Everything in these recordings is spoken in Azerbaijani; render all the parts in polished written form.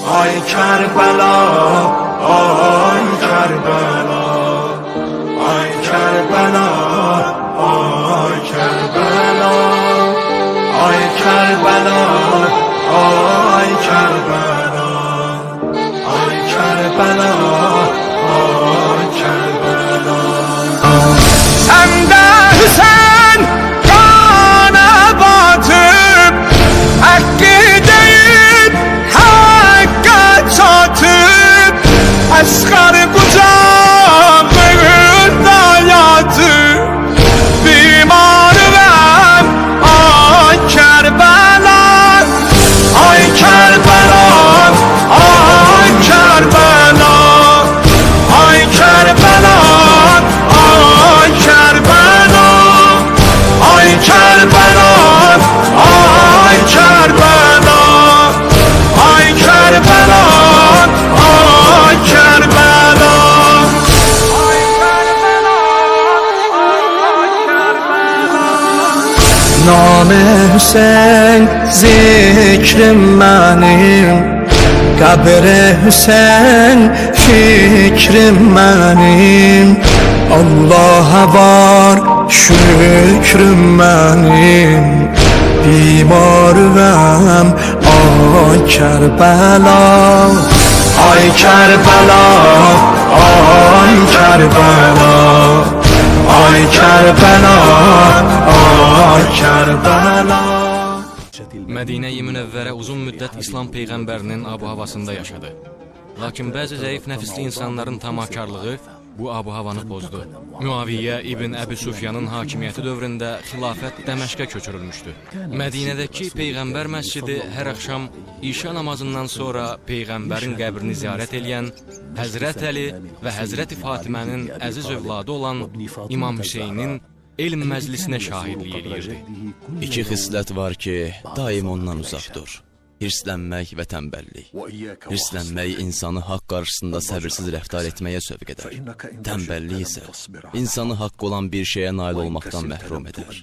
ay Kerbela, ay Kerbela, ay Kerbela, ay Kerbela, ay Kerbela, ay Kerbela, ay Kerbela, ay Kerbela. Sende Hüseyin kana batıp hakkı deyip hakka çatıp asgar kucağında yatıp bimarım ay Kerbela, ay Kerbela, ay Kerbela, ay Kerbela, ay Kerbela, ay Kerbela, ay Kerbela, ay Kerbela, ay Kerbela, Name Hüseyin zikrim benim, kabre Hüseyin fikrim benim. Allah'a var şükrüm benim, bimarım ay Kerbela, ay Kerbela, ay Kerbela, ay Kerbela, ay Kerbela. Mədinə-i Münəvvərə uzun müddət İslam Peyğəmbərinin abu-havasında yaşadı. Lakin bəzi zəif nəfisli insanların tamakarlığı bu abu-havanı pozdu. Muaviyyə İbn Əbi Sufyanın hakimiyyəti dövründə xilafət Dəməşqə köçürülmüşdü. Mədinədəki Peyğəmbər məscidi hər axşam İşa namazından sonra Peyğəmbərin qəbrini ziyarət eləyən Həzrət Əli və Həzrəti Fatimənin əziz övladı olan İmam Hüseynin elm məclisinə şahidlik eləyirdi. İki xislət var ki, daim ondan uzaq dur. Hirslənmək və tənbəllik. Hirslənmək insanı haqq qarşısında səbirsiz rəftar etməyə sövq edər. Tənbəllik isə insanı haqq olan bir şeyə nail olmaqdan məhrum edər.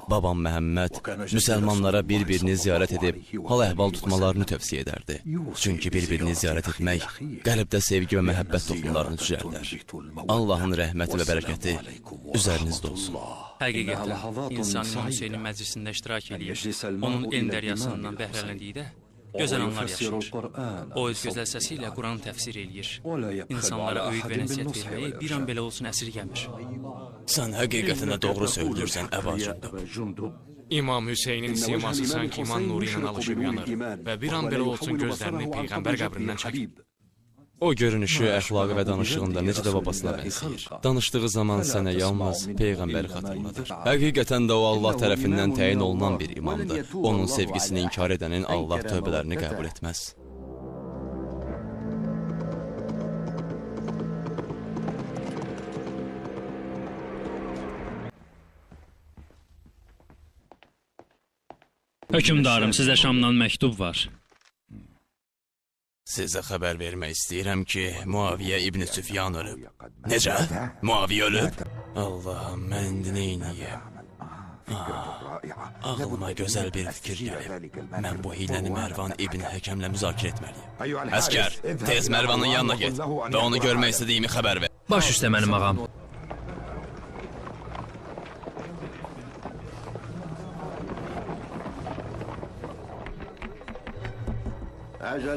Babam Məhəmməd müsəlmanlara bir-birini ziyarət edib hal-əhval tutmalarını tövsiyə edərdi. Çünki bir-birini ziyarət etmək qəlbdə sevgi və məhəbbət toxumlarını düzəldər. Allahın rəhməti və bərəkəti üzərinizdə olsun. Həqiqətən, insan İmam Hüseynin məclisində iştirak edir, onun elm dəryasından bəhrələndikdə gözəl anlar yaşayır. O öz gözəl səsi ilə Quranı təfsir edir. İnsanlara öyüd və nəsiyyət verməyi bir an belə olsun əsirgəmir. Sən həqiqətinə doğru söylürsən, Əba Cündub. İmam Hüseynin siması sanki iman nuru ilə alışıb yanır və bir an belə olsun gözlərini Peyğəmbər qəbrindən çəkib. O görünüşü, əxlaqı və danışığında necə də babasına bənzəyir. Danışdığı zaman sənə yalnız Peyğəmbəri xatırladır. Həqiqətən də o Allah tərəfindən təyin olunan bir imamdır. Onun sevgisini inkar edənin Allah tövbələrini qəbul etməz. Hökümdarım, sizə Şamdan məktub var. Sizə xəbər vermək istəyirəm ki, Muaviyyə İbn Süfyan ölüb. Necə? Muaviyyə ölüb? Allahım, mən indi neyniyəm? Ağlıma gözəl bir fikir gəlib. Mən bu hiləni Mərvan İbn Həkəmlə müzakirə etməliyim. Əskər, tez Mərvanın yanına get və onu görmək istədiyimi xəbər ver. Baş üstə mənim ağam.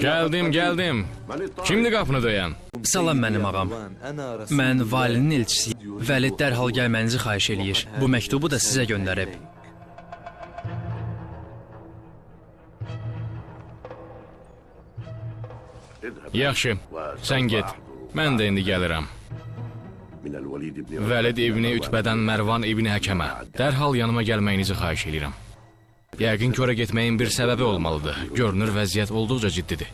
Gəldim. Kimdir qapını döyən? Salam mənim ağam. Mən valinin elçisiyim. Vəlid dərhal gəlmənizi xahiş eləyir. Bu məktubu da sizə göndərib. Yaxşı, sən get. Mən də indi gəlirəm. Vəlid İbni Ütbədən Mərvan İbni Həkəmə dərhal yanıma gəlməyinizi xahiş eləyirəm. Yəqin ki, ora getməyin bir səbəbi olmalıdır. Görünür, vəziyyət olduqca ciddidir.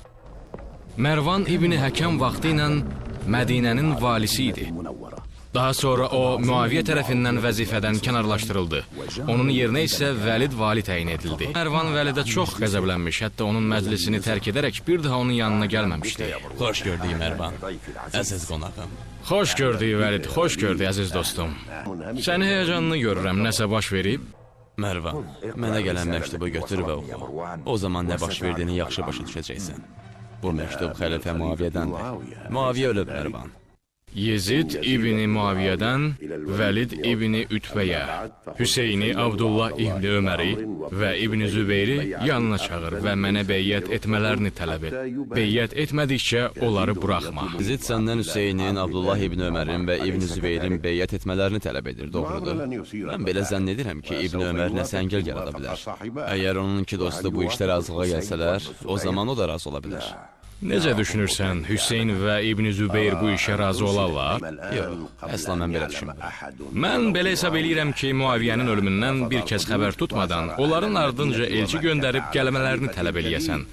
Mərvan İbni Həkəm vaxtı ilə Mədinənin valisi idi. Daha sonra o, Muaviyyə tərəfindən vəzifədən kənarlaşdırıldı. Onun yerinə isə Vəlid vali təyin edildi. Mərvan Vəlidə çox qəzəblənmiş, hətta onun məclisini tərk edərək bir daha onun yanına gəlməmişdi. Xoş gördük Mərvan, əziz qonağım. Xoş gördük Vəlid, xoş gördük əziz dostum. Səni həyəcanlı görürəm, nəsə baş verib? Mərvan, mənə gələn məktubu götür və oxu. O zaman nə baş verdiyini yaxşı başa düşəcəksən. Bu məktub xəlifə Muaviyyədəndir. Muaviyyə ölüb Mərvan. Yezid İbni Muaviyyədən Vəlid İbni Ütbəyə, Hüseyni Abdullah İbni Öməri və İbni Zübeyri yanına çağır və mənə beyyət etmələrini tələb et. Beyyət etmədikcə onları buraxma. Yezid səndən Hüseynin, Abdullah İbni Ömərin və İbni Zübeyrin beyyət etmələrini tələb edir, doğrudur. Mən belə zənn edirəm ki, İbni Ömər nəsəngəl yarada bilər. Əgər onun iki dostu bu işdə razılığa gəlsələr, o zaman o da razı ola bilər. Necə düşünürsən, Hüseyn və İbni Zübeyir bu işə razı olarlar? Yox, əsla mən belə düşünmürəm. Mən belə hesab eləyirəm ki, Muaviyyənin ölümündən bir kəs xəbər tutmadan, onların ardınca elçi göndərib gəlmələrini tələb eləyəsən.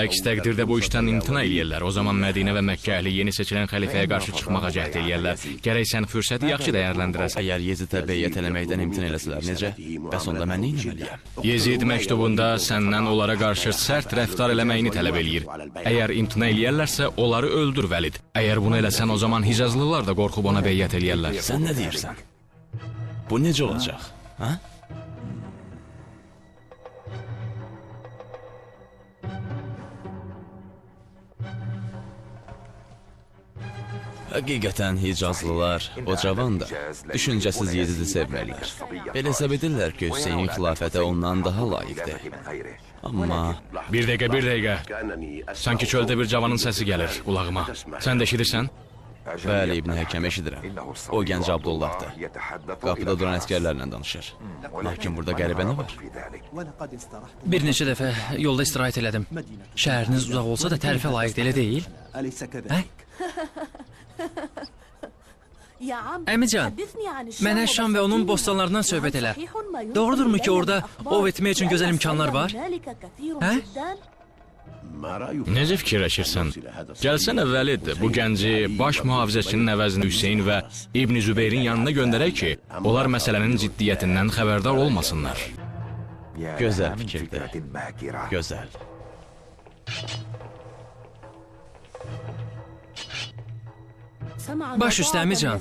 Əks təqdirdə bu işdən imtina eləyərlər. O zaman Mədinə və Məkkə əhli yeni seçilən xəlifəyə qarşı çıxmağa cəhd eləyərlər. Gərək sən fürsəti yaxşı dəyərləndirəsən. Əgər Yezidə beyyət eləməkdən imtina eləsələr, necə? Bəs onda mən nə etməliyəm? Yezid məktubunda səndən onlara qarşı sərt rəftar eləməyini tələb eləyir. Əgər imtina eləyərlərsə, onları öldür Vəlid. Əgər bunu eləsən, o zaman Hicazlılar da qorxub ona beyyət eləyərlər. Sən nə deyirsən? Bu necə olacaq? Ha? Həqiqətən Hicazlılar, o cavan da, düşüncəsiz Yezidi sevmirlər. Belə hesab edirlər ki, Hüseyin xilafətə ondan daha layiqdir. Amma... Bir dəqiqə. Sanki çöldə bir cavanın səsi gəlir qulağıma. Sən də eşidirsən? Bəli, İbn Həkəm eşidirəm. O gənc Abdullahdır. Qapıda duran əskərlərlə danışır. Lakin burada qəribə nə var? Bir neçə dəfə yolda istirahət elədim. Şəhəriniz uzaq olsa da tərifə layiqdir, elə deyil? Hə? Əmican, mənə Şam və onun bostanlarından söhbət elə. Doğrudurmu ki, orada ov etmək üçün gözəl imkanlar var? Hə? Necə fikirləşirsən? Gəlsənə Vəlid, bu gənci baş mühafizəçinin əvəzində Hüseyn və İbni Zübeyrin yanına göndərək ki, onlar məsələnin ciddiyyətindən xəbərdar olmasınlar. Gözəl fikirdir. Gözəl. Baş üstə Əmican.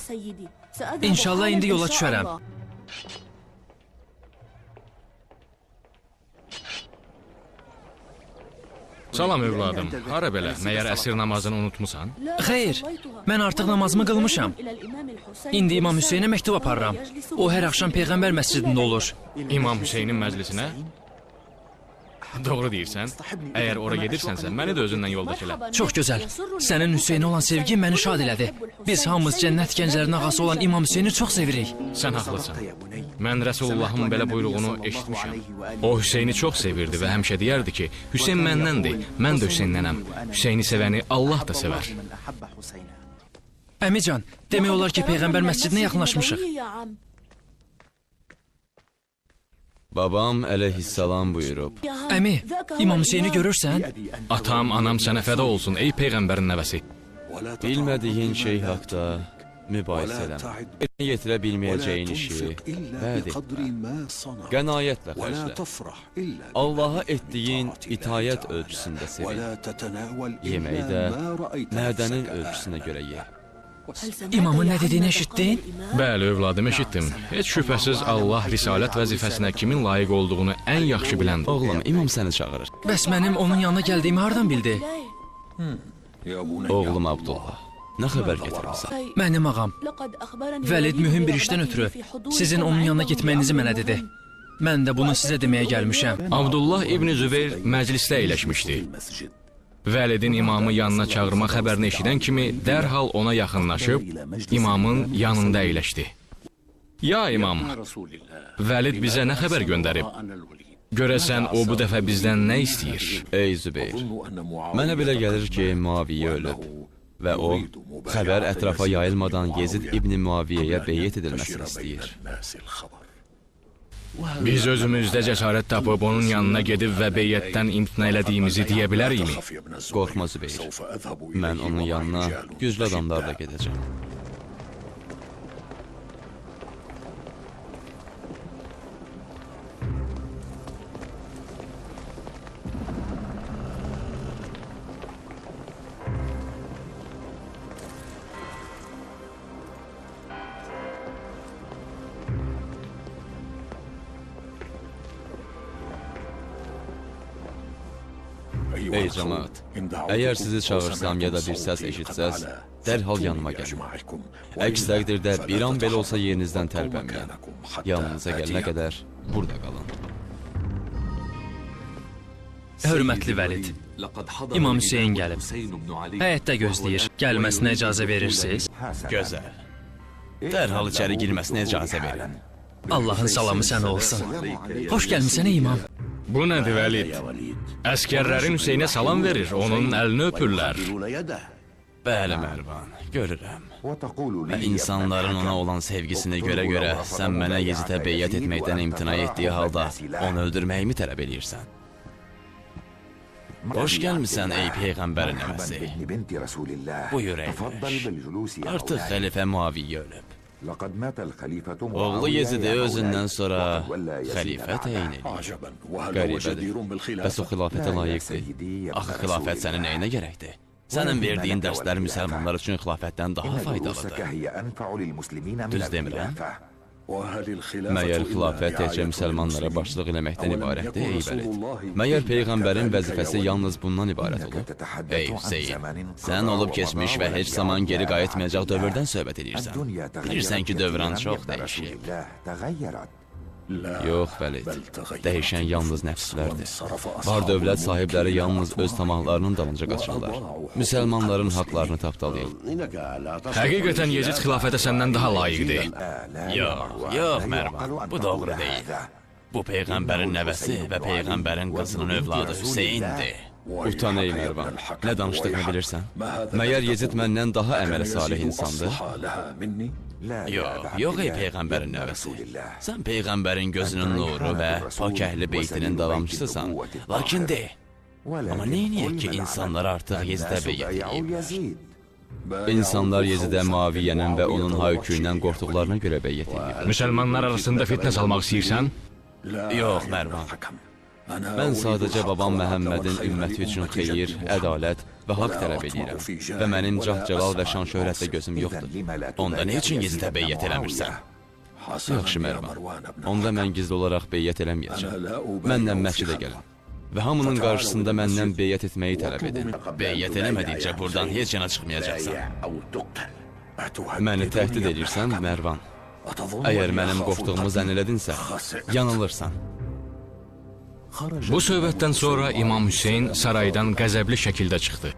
İnşallah indi yola düşərəm. Salam övladım, hara belə? Məyər əsir namazını unutmusan? Xeyr, mən artıq namazımı qılmışam. İndi İmam Hüseynə məktub aparıram. O hər axşam Peyğəmbər məscidində olur. İmam Hüseynin məclisinə? Doğru deyirsən. Əgər ora gedirsənsə, məni də özündən yoldaş elə. Çox gözəl. Sənin Hüseynə olan sevgin məni şad elədi. Biz hamımız cənnət gənclərinin ağası olan İmam Hüseyni çox sevirik. Sən haqlısan. Mən Rəsulullahın belə buyruğunu eşitmişəm. O Hüseyni çox sevirdi və həmişə deyərdi ki, Hüseyn məndəndir, mən də Hüseyndənəm. Hüseyni sevəni Allah da sevər. Əmican, demək olar ki, Peyğəmbər məscidinə yaxınlaşmışıq. Babam əleyhissalam buyurub. Əmi, İmam Hüseyni görürsən? Atam, anam sənə fəda olsun, ey Peyğəmbərin nəvəsi. Bilmədiyin şey haqda mübahisə eləmə. Yetirə bilməyəcəyin işi vəd etmə. Qənaətlə xərclə. Allaha etdiyin itayət ölçüsündə sevin. Yeməyi də mədənin ölçüsünə görə ye. İmamın nə dediyini eşitdin? Bəli, övladım, eşitdim. Heç şübhəsiz Allah risalət vəzifəsinə kimin layiq olduğunu ən yaxşı biləndir. Oğlum, imam səni çağırır. Bəs mənim onun yanına gəldiyimi hardan bildi? Oğlum Abdullah, nə xəbər gətirmişsən? Mənim ağam, Vəlid mühüm bir işdən ötürü sizin onun yanına getməyinizi mənə dedi. Mən də bunu sizə deməyə gəlmişəm. Abdullah İbni Zübeyr məclisdə əyləşmişdi. Vəlidin imamı yanına çağırma xəbərini eşidən kimi dərhal ona yaxınlaşıb, imamın yanında əyləşdi. Ya imam, Vəlid bizə nə xəbər göndərib? Görəsən, o bu dəfə bizdən nə istəyir? Ey Zübeyir, mənə belə gəlir ki, Muaviyyə ölüb və o, xəbər ətrafa yayılmadan Yezid İbni Muaviyyəyə beyyət edilməsini istəyir. Biz özümüzdə cəsarət tapıb onun yanına gedib və beyyətdən imtina elədiyimizi deyə bilərikmi? Qorxma Zübeyir, mən onun yanına güclü adamlarla gedəcəm. Ey cəmaət, əgər sizi çağırsam ya da bir səs eşitsəz, dərhal yanıma gəlin. Əks təqdirdə bir an belə olsa yerinizdən tərpənməyin. Yanınıza gələnə qədər burada qalın. Hörmətli Vəlid, İmam Hüseyin gəlib. Həyətdə gözləyir. Gəlməsinə icazə verirsiniz? Gözəl. Dərhal içəri girməsinə icazə verin. Allahın salamı sənə olsun. Xoş gəlmisən ey imam. Bu nədir Vəlid? Əskərlərin Hüseynə salam verir, onun əlini öpürlər. Bəli, Mərvan, görürəm. Və insanların ona olan sevgisini görə sən mənə Yezidə beyyət etməkdən imtina etdiyi halda onu öldürməyimi tələb edirsən. Xoş gəlmisən ey Peyğəmbərin nəvəsi. Buyur əyləş. Artıq xəlifə Muaviyyə ölüb. Oğlu Yezidi özündən sonra xəlifə təyin edir. Qəribədir. Bəs o xilafətə layiqdir. Axı xilafət sənin nəyinə gərəkdir? Sənin verdiyin dərslər müsəlmanlar üçün xilafətdən daha faydalıdır. Düz demirəm? Məyər xilafət təkcə müsəlmanlara başçılıq eləməkdən ibarətdir, ey Vəlid? Məyər Peyğəmbərin vəzifəsi yalnız bundan ibarət olub? Ey Hüseyin, sən olub keçmiş və heç zaman geri qayıtmayacaq dövrdən söhbət edirsən. Bilirsən ki, dövran çox dəyişib. Yox, Vəlid, dəyişən yalnız nəfslərdir. Var dövlət sahibləri yalnız öz tamahlarının dalınca qaçırlar. Müsəlmanların haqlarını tapdalayın. Həqiqətən Yezid xilafətə səndən daha layiqdir. Yox, Mərvan, bu doğru deyil. Bu Peyğəmbərin nəvəsi və Peyğəmbərin qızının övladı Hüseyindir. Utan ey Mərvan, nə danışdığını bilirsən? Məyər Yezid məndən daha əmələ salih insandır? Yox ey Peyğəmbərin nəvəsi. Sən Peyğəmbərin gözünün nuru və pak əhli beytinin davamçısısan. Lakin de, amma neyniyək ki, insanlar artıq Yezidə beyyət edib? İnsanlar Yezidə Muaviyyənin və onun hayküyündən qorxduqlarına görə beyyət edib. Müsəlmanlar arasında fitnə salmaq istəyirsən? Yox, Mərvan. Mən sadəcə babam Məhəmmədin ümməti üçün xeyir, ədalət və haqq tələb edirəm. Və mənim cah-cəlal və şan-şöhrətlə gözüm yoxdur. Onda nə üçün Yezidə beyyət eləmirsən? Yaxşı, Mərvan. Onda mən gizli olaraq beyyət eləməyəcəm. Məndən məscidə gəlin. Və hamının qarşısında məndən beyyət etməyi tələb edin. Beyyət eləmədikcə buradan heç yana çıxmayacaqsan. Məni təhdid edirsən, Mərvan. Əgər mənim qorxduğumu zənn elədinsə, yanılırsan. Bu söhbətdən sonra İmam Hüseyin saraydan qəzəbli şəkildə çıxdı.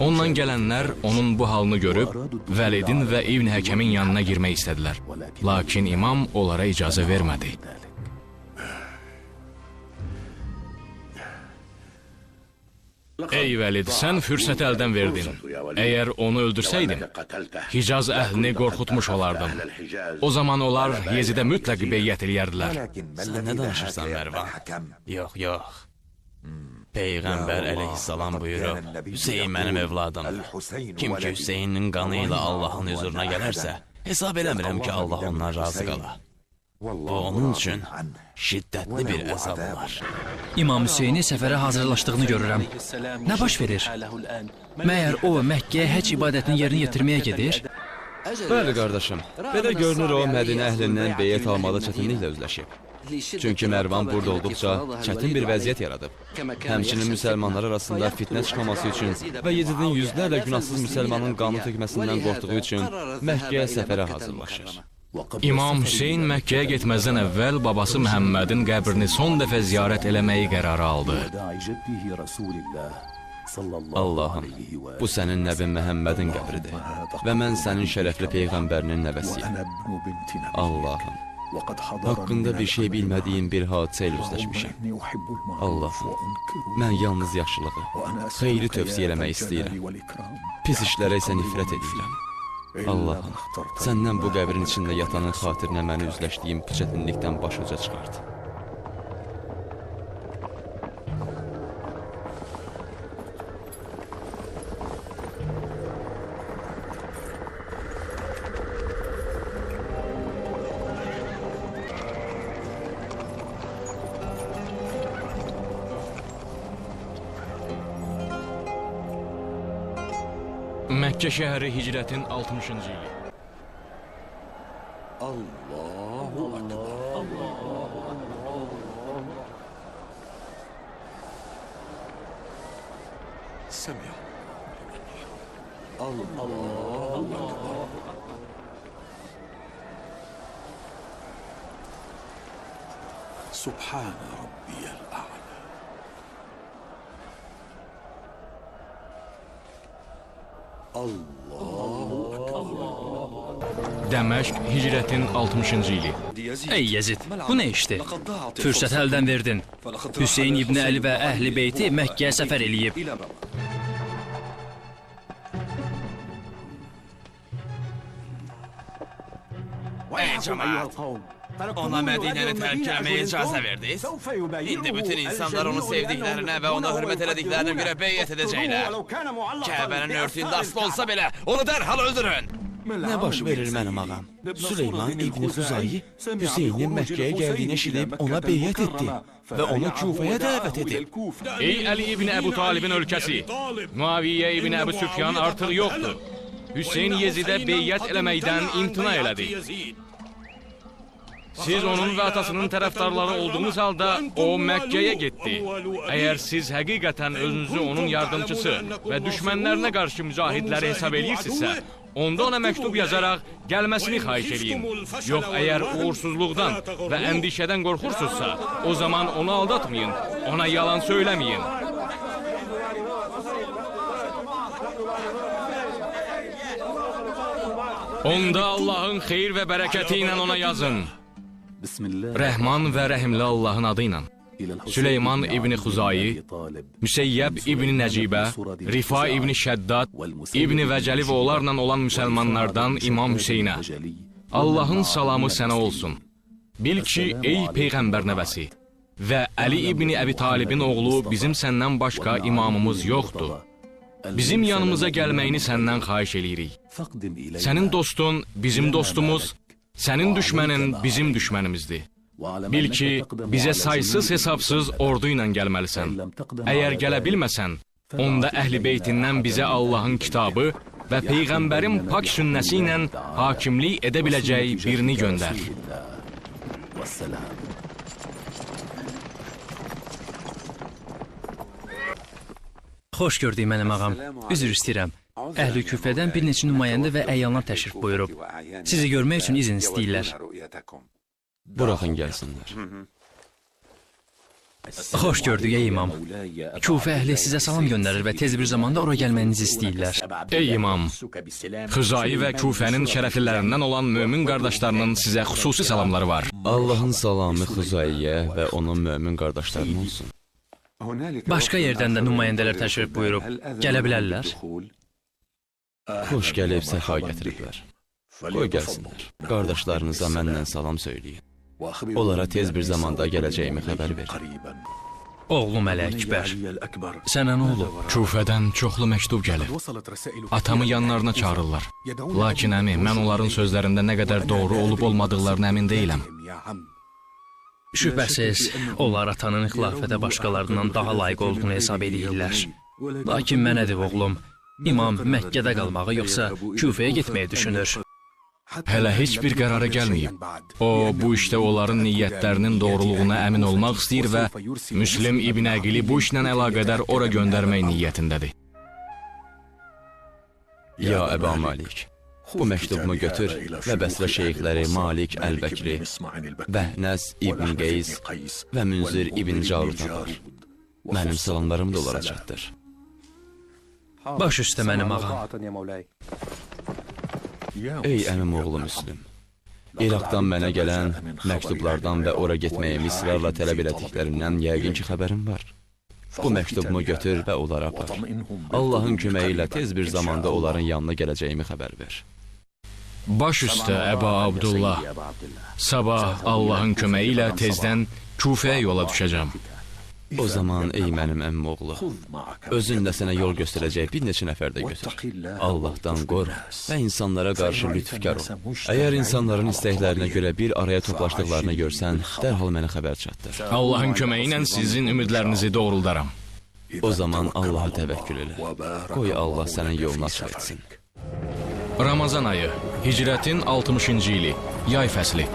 Ondan gələnlər onun bu halını görüb, Vəlidin və İbn Həkəmin yanına girmək istədilər. Lakin imam onlara icazə vermədi. Ey Vəlid, sən fürsəti əldən verdin. Əgər onu öldürsəydin, Hicaz əhlini qorxutmuş olardın. O zaman onlar Yezidə mütləq beyyət eləyərdilər. Sən nə danışırsan, Mərvan? Yox. Peyğəmbər əleyhissalam buyurub, Hüseyin mənim övladımdır. Kim ki Hüseyinin qanı ilə Allahın huzuruna gələrsə, hesab eləmirəm ki, Allah ondan razı qala. Bu onun üçün şiddətli bir əzab olar. İmam Hüseyni səfərə hazırlaşdığını görürəm. Nə baş verir? Məyər o Məkkəyə həcc ibadətini yerinə yetirməyə gedir? Bəli, qardaşım. Belə görünür o Mədinə əhlindən beyyət almada çətinliklə üzləşib. Çünki Mərvan burada olduqca çətin bir vəziyyət yaradıb. Həmçinin müsəlmanlar arasında fitnə çıxmaması üçün və Yezidin yüzlərlə günahsız müsəlmanın qanı tökməsindən qorxduğu üçün Məkkəyə səfərə hazırlaşır. İmam Hüseyin Məkkəyə getməzdən əvvəl babası Məhəmmədin qəbrini son dəfə ziyarət eləməyi qərarı aldı. Allahım, bu sənin nəbin Məhəmmədin qəbridir və mən sənin şərəfli Peyğəmbərinin nəvəsiyəm. Allahım, haqqında bir şey bilmədiyim bir hadisə ilə üzləşmişəm. Allahım, mən yalnız yaxşılığı, xeyri tövsiyə eləmək istəyirəm. Pis işlərə isə nifrət edirəm. Allahım, səndən bu qəbrin içində yatanın xatirinə məni üzləşdiyim bu çətinlikdən başuca çıxart. Məkkə şəhəri hicrətin 60-cı ili. سبحان ربي الأعلى. Allahu Ekber. Dəməşq hicrətin 60-cı ili. Ey Yezid, bu nə işdir? Fürsəti əldən verdin. Hüseyn İbni Əli və Əhl-i Beyti Məkkəyə səfər eləyib. Ey cemaat, ona Mədinəni tərk eləməyə icazə verdiniz. İndi bütün insanlar onu sevdiklərinə və ona hörmət elədiklərinə görə beyyət edəcəklər. Kəbənin örtüyündə aslı olsa belə, onu dərhal öldürün. Nə baş verir mənim ağam? Süleyman İbni Xuzayi Hüseynin Məkkəyə gəldiyini eşidib ona beyyət etdi və onu Kufəyə dəvət edib. Ey Əli İbni Əbu Talibin ölkəsi, Muaviyyə İbni Əbu Süfyan artıq yoxdur. Hüseyn Yezidə beyyət eləməkdən imtina elədi. Siz onun və atasının tərəfdarları olduğunuz halda o Məkkəyə getdi. Əgər siz həqiqətən özünüzü onun yardımcısı və düşmənlərinə qarşı mücahidləri hesab edirsinizsə, onda ona məktub yazaraq gəlməsini xahiş edin. Yox, əgər uğursuzluqdan və əndişədən qorxursunuzsa, o zaman onu aldatmayın, ona yalan söyləməyin. Onda Allahın xeyir və bərəkəti ilə ona yazın. Rəhman və rəhimli Allahın adı ilə. Süleyman İbni Xuzayi, Müseyyəb İbni Nəcibə, Rifa İbni Şəddad, İbni Vəcəli və onlarla olan müsəlmanlardan İmam Hüseynə. Allahın salamı sənə olsun. Bil ki, ey Peyğəmbər nəvəsi və Əli İbni Əbi Talibin oğlu bizim səndən başqa imamımız yoxdur. Bizim yanımıza gəlməyini səndən xahiş eləyirik. Sənin dostun bizim dostumuz, sənin düşmənin bizim düşmənimizdir. Bil ki, bizə saysız hesabsız ordu ilə gəlməlisən. Əgər gələ bilməsən, onda Əhl-i Beytindən bizə Allahın kitabı və Peyğəmbərin pak sünnəsi ilə hakimlik edə biləcək birini göndər. Xoş gördük mənim ağam. Üzr istəyirəm. Əhl-i Küfədən bir neçə nümayəndə və əyanlar təşrif buyurub. Sizi görmək üçün izin istəyirlər. Buraxın gəlsinlər. Xoş gördük ey imam. Kufə əhli sizə salam göndərir və tez bir zamanda ora gəlməyinizi istəyirlər. Ey imam, Xüzayi və Kufənin şərəflilərindən olan mömin qardaşlarının sizə xüsusi salamları var. Allahın salamı Xuzayiyə və onun mömin qardaşlarına olsun. Başqa yerdən də nümayəndələr təşrif buyurub. Gələ bilərlər? Xoş gəlib səfa gətiriblər. Qoy gəlsinlər. Qardaşlarınıza məndən salam söyləyin. Onlara tez bir zamanda gələcəyimi xəbər verin. Oğlum Əli-Əkbər, sənə nə olub? Kufədən çoxlu məktub gəlir. Atamı yanlarına çağırırlar. Lakin əmi, mən onların sözlərində nə qədər doğru olub olmadıqlarına əmin deyiləm. Şübhəsiz, onlar atanın xilafətə başqalarından daha layiq olduğunu hesab edirlər. Lakin mənədir oğlum, imam Məkkədə qalmağı yoxsa Küfəyə getməyi düşünür. Hələ heç bir qərara gəlməyib. O, bu işdə onların niyyətlərinin doğruluğuna əmin olmaq istəyir və Müslim İbn Əqili bu işlə əlaqədar ora göndərmək niyyətindədir. Ya Əba Malik, bu məktubumu götür və Bəsrə şeyxləri Malik Əl-Bəkri, Bəhnəs İbn Qeys və Münzir İbn Calut apar. Mənim salamlarım da onlara çatdır. Baş üstə mənim ağam. Ey əmim oğlu Müslüm, İraqdan mənə gələn məktublardan və ora getməyimi ısrarla tələb elədiklərindən yəqin ki xəbərim var. Bu məktubumu götür və onlara apar. Allahın köməyi ilə tez bir zamanda onların yanına gələcəyimi xəbər ver. Baş üstə Əba Abdullah, sabah Allahın köməyi ilə tezdən Kufəyə yola düşəcəm. O zaman ey mənim əmmim oğlu, özünlə sənə yol göstərəcək bir neçə nəfər də götür. Allahdan qorx və insanlara qarşı lütfkar ol. Əgər insanların istəklərinə görə bir araya toplaşdıqlarını görsən, dərhal mənə xəbər çatdır. Allahın köməyi ilə sizin ümidlərinizi doğruldaram. O zaman Allaha təvəkkül elə. Qoy Allah sənin yolunu açıq etsin. Ramazan ayı, hicrətin 60-cı ili, yay fəsli.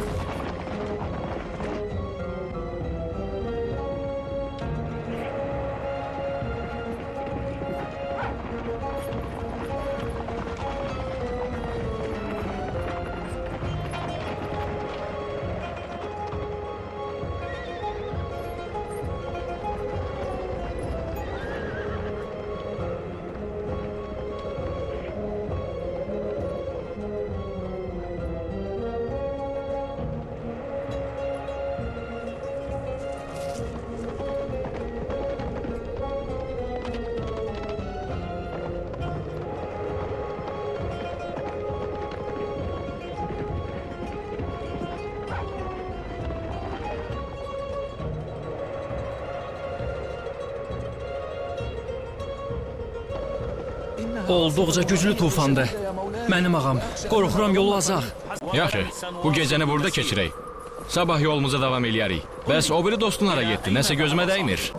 olduqca güclü tufandır. Mənim ağam, qorxuram yolu azaq. Yaxşı, bu gecəni burada keçirək. Sabah yolumuza davam eləyərik. Bəs o biri dostun hara getdi? Nəsə gözümə dəymir.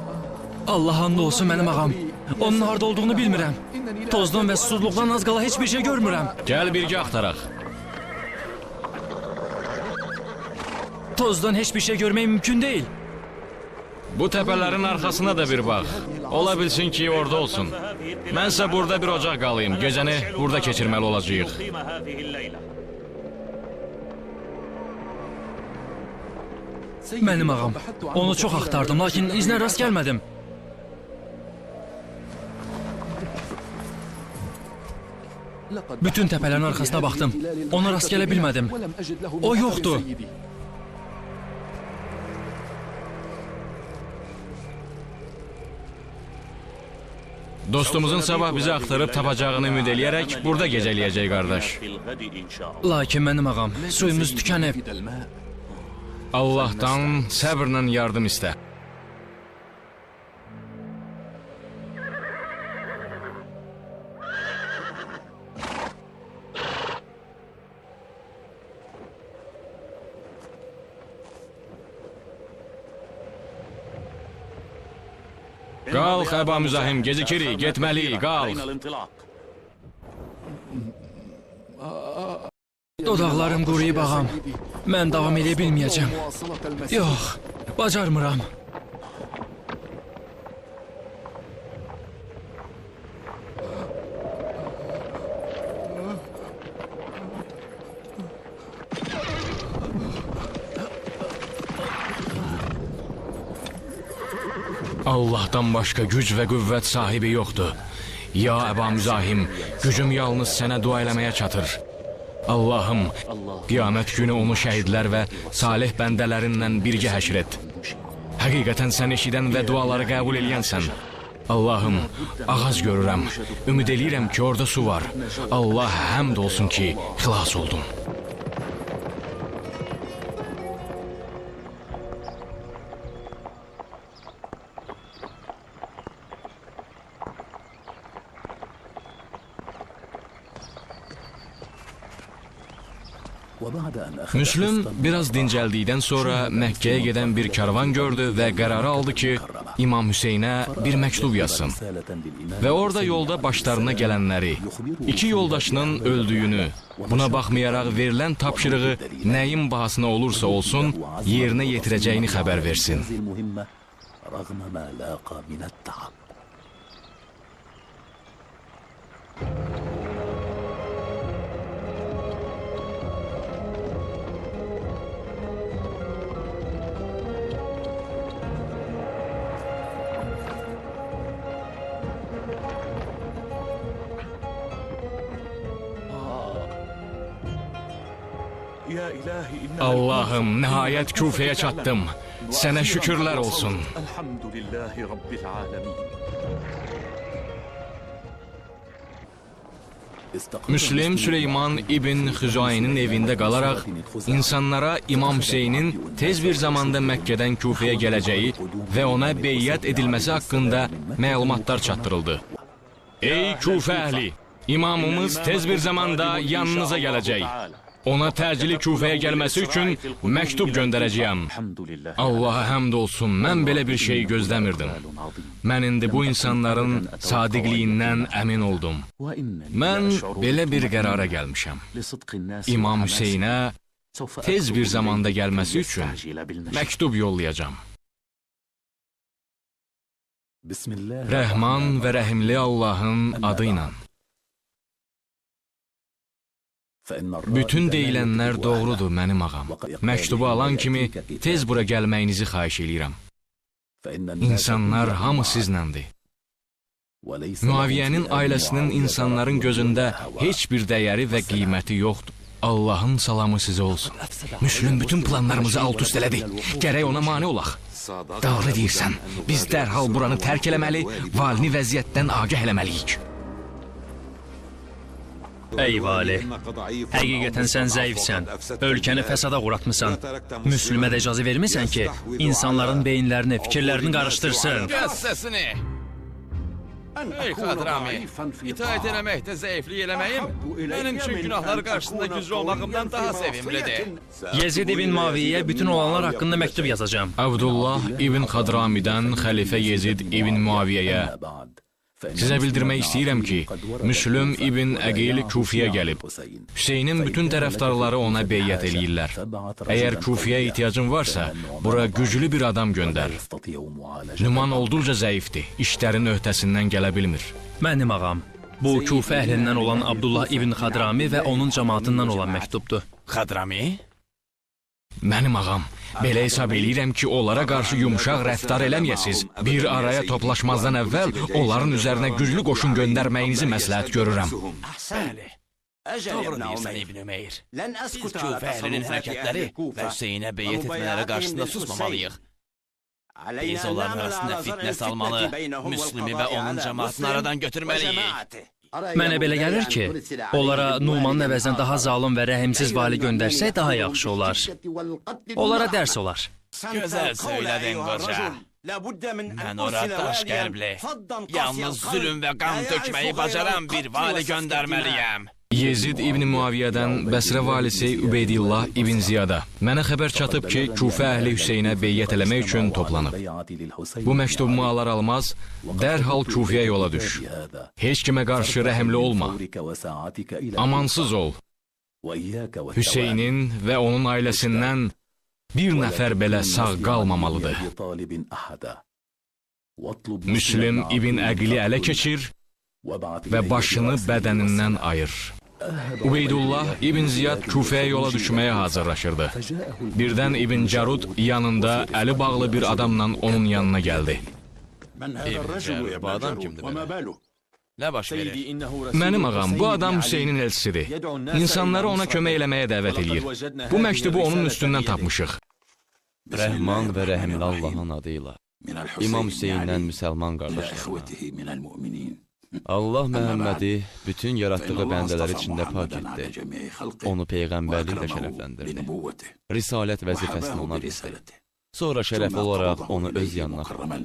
Allah hamd olsun mənim ağam. Onun harda olduğunu bilmirəm. Tozdan və susuzluqdan az qala heç bir şey görmürəm. Gəl birgə axtaraq. Tozdan heç bir şey görmək mümkün deyil. Bu təpələrin arxasına da bir bax. Ola bilsin ki, orada olsun. Mənsə burada bir ocaq qalayım. Gecəni burada keçirməli olacağıq. Mənim ağam, onu çox axtardım, lakin izinə rast gəlmədim. Bütün təpələrin arxasına baxdım. Ona rast gələ bilmədim. O yoxdur. Dostumuzun sabah bizi axtarıb tapacağını ümid eləyərək burada gecələyəcək qardaş. Lakin mənim ağam, suyumuz tükənib. Allahdan səbrlə yardım istə. Qalx Əba Müzahim, gecikirik, getməliyik, qalx. Dodaqlarım quruyub ağam. Mən davam edə bilməyəcəm. Yox, bacarmıram. Allahdan başqa güc və qüvvət sahibi yoxdur. Ya Əba Müzahim, gücüm yalnız sənə dua eləməyə çatır. Allahım, qiyamət günü onu şəhidlər və salih bəndələrinlə birgə həşr et. Həqiqətən sən eşidən və duaları qəbul eləyənsən. Allahım, ağac görürəm, ümid eləyirəm ki, orada su var. Allah həmd olsun ki, xilas oldum. Müslüm biraz dincəldikdən sonra Məkkəyə gedən bir karvan gördü və qərarı aldı ki, İmam Hüseynə bir məktub yazsın. Və orada yolda başlarına gələnləri, iki yoldaşının öldüyünü, buna baxmayaraq verilən tapşırığı nəyin bahasına olursa olsun, yerinə yetirəcəyini xəbər versin. Allahım, nəhayət Küfəyə çatdım. Sənə şükürlər olsun. Müslim Süleyman İbn Xüzayinin evində qalaraq insanlara İmam Hüseynin tez bir zamanda Məkkədən Küfəyə gələcəyi və ona beyyət edilməsi haqqında məlumatlar çatdırıldı. Ey Küfə əhli! İmamımız tez bir zamanda yanınıza gələcək. Ona təcili Küfəyə gəlməsi üçün məktub göndərəcəyəm. Allaha həmd olsun, mən belə bir şey gözləmirdim. Mən indi bu insanların sadiqliyindən əmin oldum. Mən belə bir qərara gəlmişəm. İmam Hüseynə tez bir zamanda gəlməsi üçün məktub yollayacağam. Rəhman və rəhimli Allahın adı ilə. Bütün deyilənlər doğrudur mənim ağam. Məktubu alan kimi tez bura gəlməyinizi xahiş eləyirəm. İnsanlar hamı siznəndir. Müaviyyənin ailəsinin insanların gözündə heç bir dəyəri və qiyməti yoxdur. Allahın salamı sizə olsun. Müslüm bütün planlarımızı alt üst elədi. Gərək ona mane olaq. Doğru deyirsən, biz dərhal buranı tərk eləməli, valini vəziyyətdən agah eləməliyik. Ey vali, həqiqətən sən zəifsən, ölkəni fəsada uğratmısan. Müslümə də icazə vermirsən ki, insanların beyinlərini, fikirlərini qarışdırsın. Kəs səsini! Ey Xadrami, itaət eləməkdə zəiflik eləməyim, mənim üçün günahlar qarşısında güclü olmağımdan daha sevimlidir. Yezid ibn Muaviyyəyə bütün olanlar haqqında məktub yazacağam. Abdullah ibn Xadramidən xəlifə Yezid ibn Muaviyyəyə. Sizə bildirmək istəyirəm ki, Müslüm ibn Əqil Kufiyə gəlib. Hüseynin bütün tərəfdarları ona beyyət eləyirlər. Əgər Kufiyə ehtiyacın varsa, bura güclü bir adam göndər. Numan olduqca zəifdir, işlərin öhdəsindən gələ bilmir. Mənim ağam, bu Kufə əhlindən olan Abdullah ibn Xadrami və onun cəmaatından olan məktubdur. Xadrami? Mənim ağam, belə hesab eləyirəm ki, onlara qarşı yumşaq rəftar eləməyəsiz. Bir araya toplaşmazdan əvvəl onların üzərinə güclü qoşun göndərməyinizi məsləhət görürəm. Bəli. Doğru deyirsən İbn Ümeyr. Biz Kufə əhlinin hərəkətləri və Hüseynə beyyət etmələri qarşısında susmamalıyıq. Biz onların arasında fitnə salmalı, Müslümi və onun cəmaatını aradan götürməliyik. Mənə belə gəlir ki, onlara Numanın əvəzinə daha zalım və rəhimsiz vali göndərsək daha yaxşı olar. Onlara dərs olar. Gözəl söylədin qoca. Mən ora daş qəlbli, yalnız zülüm və qan tökməyi bacaran bir vali göndərməliyəm. Yezid ibn Muaviyyədən Bəsrə valisi Übeydillah ibn Ziyada. Mənə xəbər çatıb ki, Kufə əhli Hüseynə beyyət eləmək üçün toplanıb. Bu məktubumu alar-almaz, dərhal Kufəyə yola düş. Heç kimə qarşı rəhimli olma. Amansız ol. Hüseynin və onun ailəsindən bir nəfər belə sağ qalmamalıdır. Müslüm ibn Əqili ələ keçir və başını bədənindən ayır. Ubeydullah ibn Ziyad Kufəyə yola düşməyə hazırlaşırdı. Birdən İbn Cərud yanında əli bağlı bir adamla onun yanına gəldi. İbn Cərud, bu adam kimdir belə? Nə baş verir? Mənim ağam, bu adam Hüseynin elçisidir. İnsanları ona kömək eləməyə dəvət edir. Bu məktubu onun üstündən tapmışıq. Rəhman və rəhimli Allahın adıyla. İmam Hüseyndən müsəlman qardaşlarına. Allah Məhəmmədi bütün yaratdığı bəndələr içində pak etdi. Onu peyğəmbərliklə şərəfləndirdi. Risalət vəzifəsini ona verdi. Sonra şərəfli olaraq onu öz yanına apardı.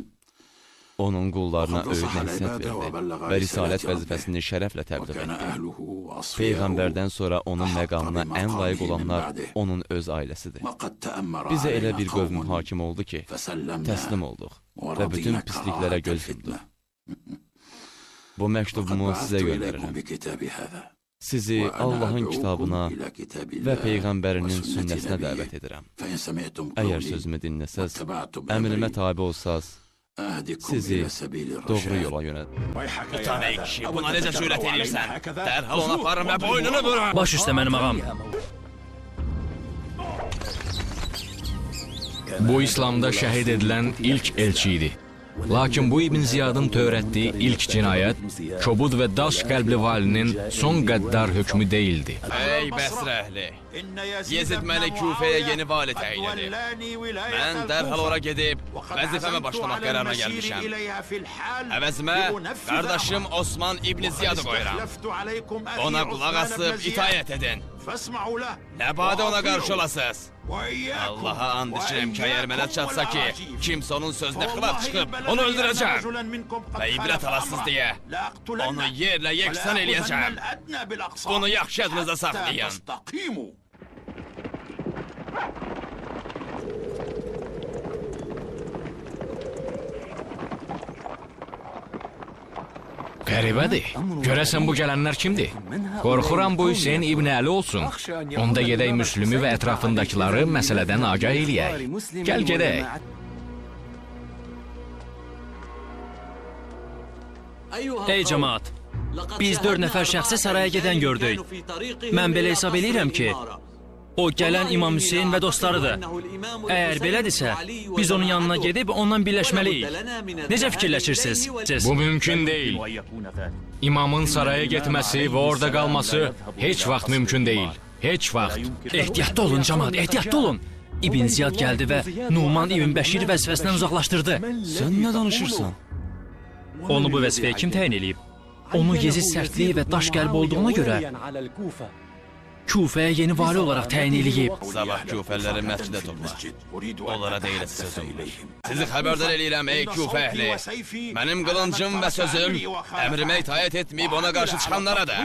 Onun qullarına öyüd nəsihət verdi və risalət vəzifəsini şərəflə təbliğ etdi. Peyğəmbərdən sonra onun məqamına ən layiq olanlar onun öz ailəsidir. Bizə elə bir qövm hakim oldu ki, təslim olduq və bütün pisliklərə göz yumduq. Bu məktubumu sizə göndərirəm. Sizi Allahın kitabına və Peyğəmbərinin sünnəsinə dəvət edirəm. Əgər sözümü dinləsəz, əmrimə tabi olsaz, sizi doğru yola yönədir. Utan ey kişi, buna necə cürət edirsən? Dərhal ona aparın və boynunu vurun! Baş üstə mənim ağam. Bu İslamda şəhid edilən ilk elçi idi. Lakin bu İbn Ziyadın törətdiyi ilk cinayət kobud və daş qəlbli valinin son qəddar hökmü deyildi. Ey Bəsrə əhli! Yezid məni Kufəyə yeni vali təyin edib. Mən dərhal ora gedib vəzifəmə başlamaq qərarına gəlmişəm. Əvəzimə qardaşım Osman İbn Ziyadı qoyuram. Ona qulaq asıb itayət edin. Nə badə ona qarşı olasınız? Allaha and içirəm ki, əgər mənə çatsa ki, kimsə onun sözünə xilaf çıxıb, onu öldürəcəm və ibrət alasınız deyə onu yerlə yeksan eləyəcəm. Bunu yaxşı yadınıza saxlayın. Qəribədir. Görəsən bu gələnlər kimdir? Qorxuram bu Hüseyin İbn Əli olsun. Onda gedək Müslümü və ətrafındakiları məsələdən agah eləyək. Gəl gedək. Ey cəmaat, biz 4 nəfər şəxsi saraya gedən gördük. Mən belə hesab eləyirəm ki, o gələn İmam Hüseyin və dostlarıdır. Əgər belədirsə, biz onun yanına gedib ondan birləşməliyik. Necə fikirləşirsiniz? Bu mümkün deyil. İmamın saraya getməsi və orada qalması heç vaxt mümkün deyil. Heç vaxt. Ehtiyatlı olun cəmaat, ehtiyatlı olun. İbn Ziyad gəldi və Numan İbn Bəşir vəzifəsindən uzaqlaşdırdı. Sən nə danışırsan? Onu bu vəzifəyə kim təyin eləyib? Onu Yezid sərtliyi və daş qəlbi olduğuna görə Kufəyə yeni vali olaraq təyin eləyib. Sabah küfələri məscidə topla. Onlara deyiləsi sözüm var. Sizi xəbərdar eləyirəm ey küfə əhli. Mənim qılıncım və sözüm əmrimə itaət etməyib ona qarşı çıxanlara da.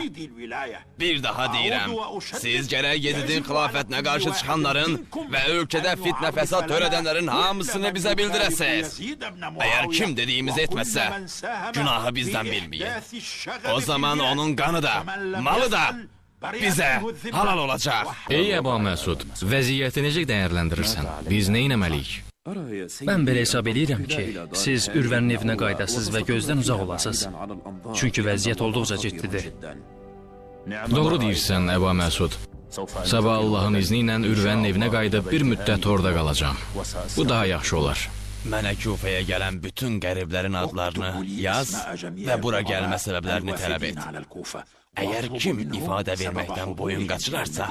Bir daha deyirəm, siz gərək Yezidin xilafətinə qarşı çıxanların və ölkədə fitnə fəsad törədənlərin hamısını bizə bildirəsiniz. Əgər kim dediyimizi etməsə, günahı bizdən bilməyin. O zaman onun qanı da, malı da bizə halal olacaq. Ey Əba Məsud, vəziyyəti necə dəyərləndirirsən? Biz nə etməliyik? Mən belə hesab edirəm ki, siz Ürvənin evinə qaydasınız və gözdən uzaq olasınız. Çünki vəziyyət olduqca ciddidir. Doğru deyirsən Əba Məsud. Sabah Allahın izni ilə Ürvənin evinə qayıdıb bir müddət orada qalacağım. Bu daha yaxşı olar. Mənə Kufəyə gələn bütün qəriblərin adlarını yaz və bura gəlmə səbəblərini tələb et. Əgər kim ifadə verməkdən boyun qaçırarsa,